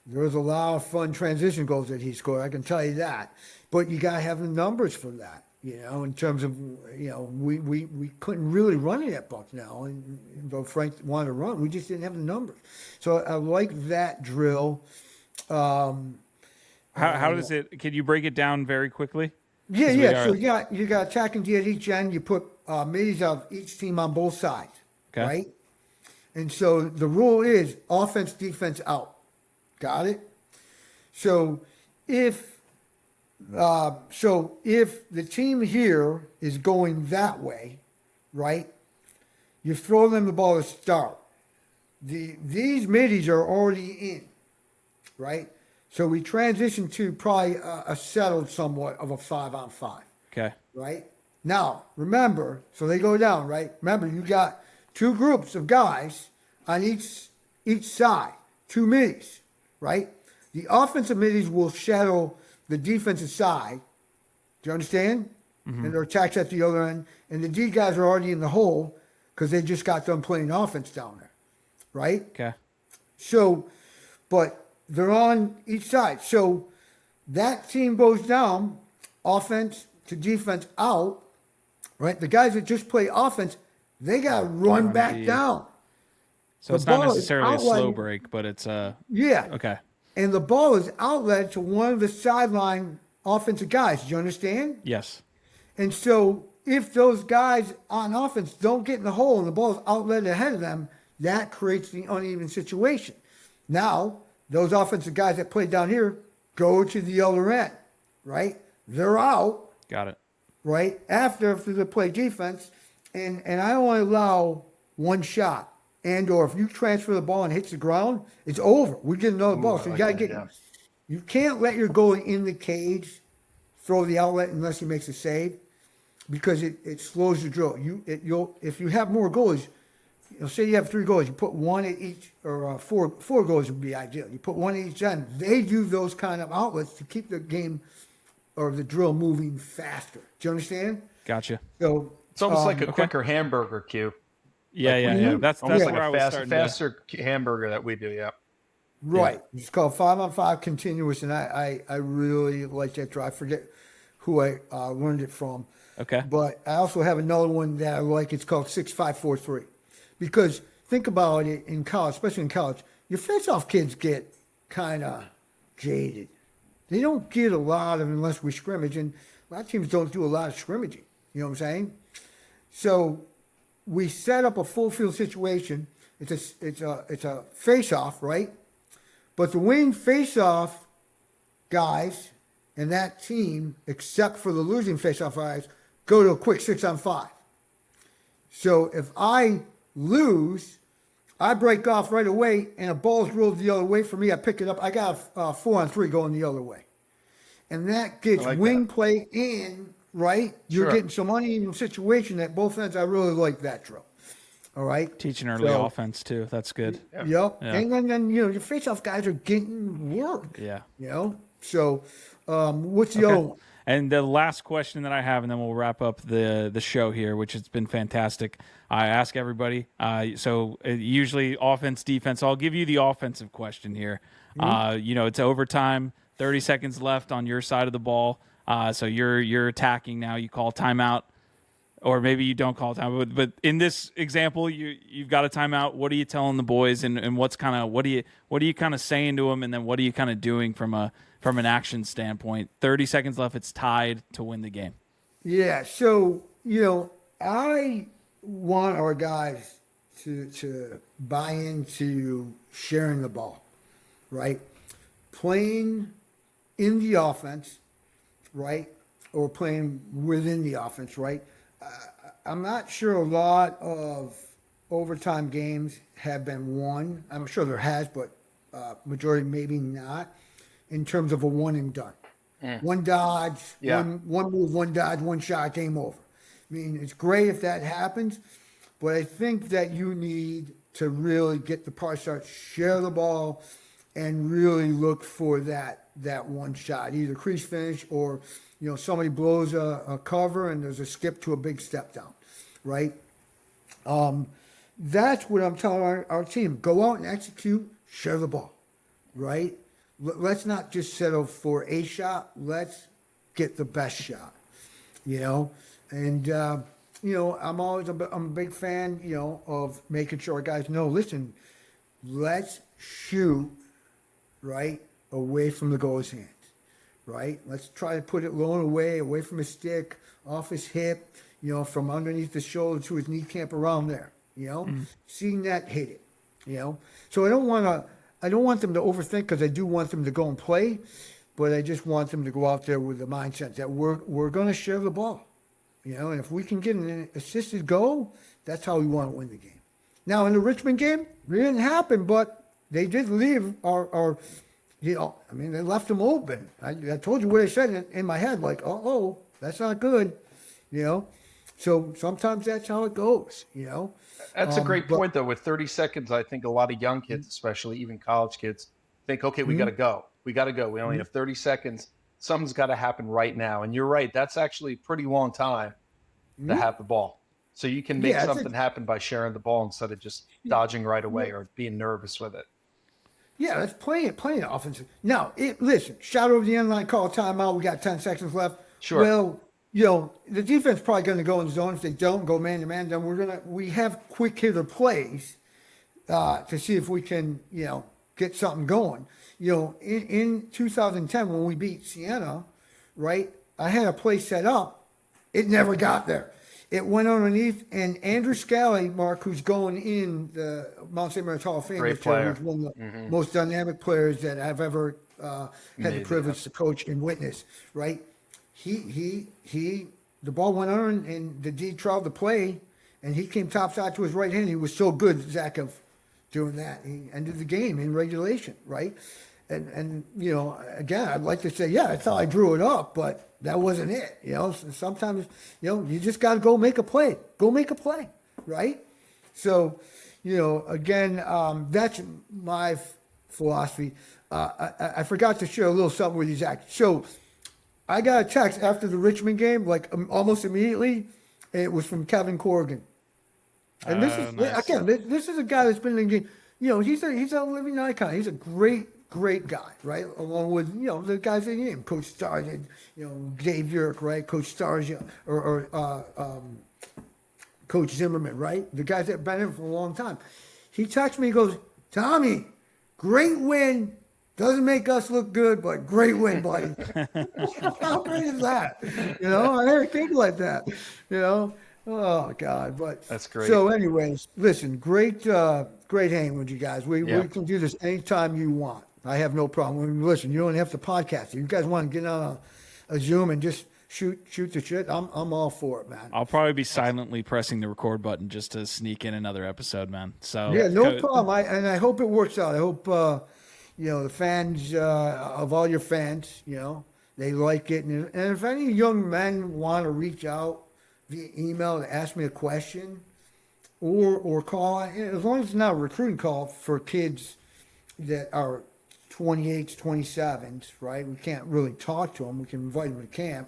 there was a lot of fun transition goals that he scored. I can tell you that. But you got to have the numbers for that, in terms of, we couldn't really run it at Bucknell. And though Frank wanted to run, we just didn't have the numbers. So I like that drill. How does it? Can you break it down very quickly? Yeah. So you got attacking D at each end. You put middies of each team on both sides, right? And so the rule is offense, defense, out. Got it? So if the team here is going that way, right? You throw them the ball to start. These middies are already in, right? So we transition to probably a settled somewhat of a 5-on-5. Okay. Right? Now, remember, so they go down, right? Remember, you got 2 groups of guys on each side, 2 middies, right? The offensive middies will shadow the defensive side. Do you understand? Mm-hmm. And their attacks at the other end. And the D guys are already in the hole because they just got done playing offense down there, right? Okay. So, but they're on each side. So that team goes down, offense to defense out, right? The guys that just play offense, they got to run back down. So it's not necessarily a slow break, but it's yeah. Okay. And the ball is outlet to one of the sideline offensive guys. Do you understand? Yes. And so if those guys on offense don't get in the hole and the ball is outlet ahead of them, that creates the uneven situation. Now, those offensive guys that play down here go to the other end, right? They're out. Got it. right? After they play defense, and I only allow one shot. And or if you transfer the ball and hits the ground, it's over. We get another ball. So you got to get. You can't let your goalie in the cage throw the outlet unless he makes a save, because it slows the drill. If you have more goalies, say you have 3 goalies, you put one at each, or four goalies would be ideal. You put one at each end. They do those kind of outlets to keep the game or the drill moving faster. Do you understand? Gotcha. So it's almost like a quicker hamburger cue. Yeah. That's almost where I was like a faster hamburger that we do. Yeah. Right. Yeah. It's called 5-on-5 continuous, and I really like that drill. I forget who I learned it from. Okay. But I also have another one that I like. It's called 6-5-4-3. Because think about it in college, especially in college, your face-off kids get kind of jaded. They don't get a lot of unless we scrimmage, and a lot of teams don't do a lot of scrimmaging. You know what I'm saying? So we set up a full field situation. It's a face-off, right? But the winning face-off guys and that team, except for the losing face-off guys, go to a quick 6-on-5. So if I lose, I break off right away, and a ball's rolled the other way for me. I pick it up. I got a 4-on-3 going the other way. And that gets wing play in, right? You're getting some uneven situation at both ends. I really like that drill. All right. Teaching early offense too. That's good. Yep. Yeah. And then your face-off guys are getting work. Yeah. So what's the other one? And the last question that I have, and then we'll wrap up the show here, which has been fantastic. I ask everybody. Usually offense, defense. I'll give you the offensive question here. It's overtime. 30 seconds left on your side of the ball. So you're attacking now. You call timeout. Or maybe you don't call time, but in this example, you've got a timeout. What are you telling the boys, and what are you kind of saying to them, and then what are you kind of doing from an action standpoint? 30 seconds left. It's tied to win the game. Yeah. So I want our guys to buy into sharing the ball, right? Playing in the offense, right, or playing within the offense, right? I'm not sure a lot of overtime games have been won. I'm sure there has, but majority maybe not, in terms of a one and done. One dodge, one move, one dodge, one shot, game over. I mean, it's great if that happens, but I think that you need to really get the part start, share the ball, and really look for that one shot, either crease finish or somebody blows a cover and there's a skip to a big step down, right? That's what I'm telling our team. Go out and execute, share the ball, right? Let's not just settle for a shot. Let's get the best shot, And, I'm a big fan, of making sure our guys know, listen, let's shoot, right, away from the goalie's hands. Right? Let's try to put it low and away from his stick, off his hip, from underneath the shoulder to his kneecap around there, Seeing that, hit it, So I don't want them to overthink, because I do want them to go and play, but I just want them to go out there with the mindset that we're going to share the ball, and if we can get an assisted goal, that's how we want to win the game. Now, in the Richmond game, it didn't happen, but they did leave our they left them open. I told you what I said in my head, like, oh, that's not good, So sometimes that's how it goes, That's a great point, though. With 30 seconds, I think a lot of young kids, especially even college kids, think, okay, we got to go. We got to go. We only have 30 seconds. Something's got to happen right now. And you're right. That's actually a pretty long time to have the ball. So you can make something happen by sharing the ball instead of just dodging right away or being nervous with it. Yeah, that's playing offensive. Now, listen, shot over the end line, call a timeout. We got 10 seconds left. Sure. Well, the defense probably going to go in zone. If they don't go man to man, then we have quick hitter plays to see if we can, get something going. In 2010 when we beat Siena, right? I had a play set up. It never got there. It went underneath, and Andrew Scally, Mark, who's going in the Mount St. Mary's Hall of Fame, who's one of the most dynamic players that I've ever had the privilege to coach and witness, right? He the ball went under and the D tried to play, and he came topside to his right hand. He was so good, Zach, of doing that. He ended the game in regulation, right? And you know, again, I'd like to say, yeah, that's how I drew it up, but that wasn't it. You know, so sometimes, you know, you just got to go make a play. Go make a play, right? So, you know, again, that's my philosophy. I forgot to share a little something with you, Zach. So I got a text after the Richmond game, like almost immediately, and it was from Kevin Corrigan. And this is, nice. again, this is a guy that's been in the game. You know, he's a living icon. He's a great guy, right? Along with, you know, the guys in the game, Coach Starr, you know, Dave Yerk, right? Coach Starr, or Coach Zimmerman, right? The guys that have been in for a long time. He texts me, he goes, Tommy, great win. Doesn't make us look good, but great win, buddy. How great is that? You know, I never think like that. You know, oh God, but That's great. So, anyways, listen, great hanging with you guys. We can do this anytime you want. I have no problem. I mean, listen, you don't have to podcast. If you guys want to get on a Zoom and just shoot the shit, I'm all for it, man. I'll probably be silently pressing the record button just to sneak in another episode, man. So Yeah, no problem. I hope it works out. I hope you know, the fans of all your fans, you know, they like it. And if any young men want to reach out via email to ask me a question or call, as long as it's not a recruiting call for kids that are 28s, 27s, right? We can't really talk to them. We can invite them to camp.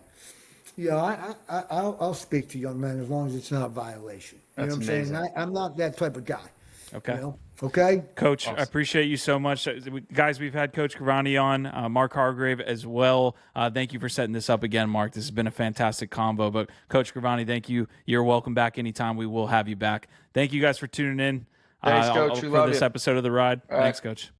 You know, I'll speak to young men as long as it's not a violation. You That's know what I'm amazing. saying? I'm not that type of guy. Okay. You know? Okay. Coach, Awesome. I appreciate you so much. Guys, we've had Coach Gravante on, Mark Hargrave as well. Thank you for setting this up again, Mark. This has been a fantastic combo. But Coach Gravante, thank you. You're welcome back anytime. We will have you back. Thank you guys for tuning in. Thanks, Coach. We for love this you. episode of The Ride. All right. Thanks, Coach.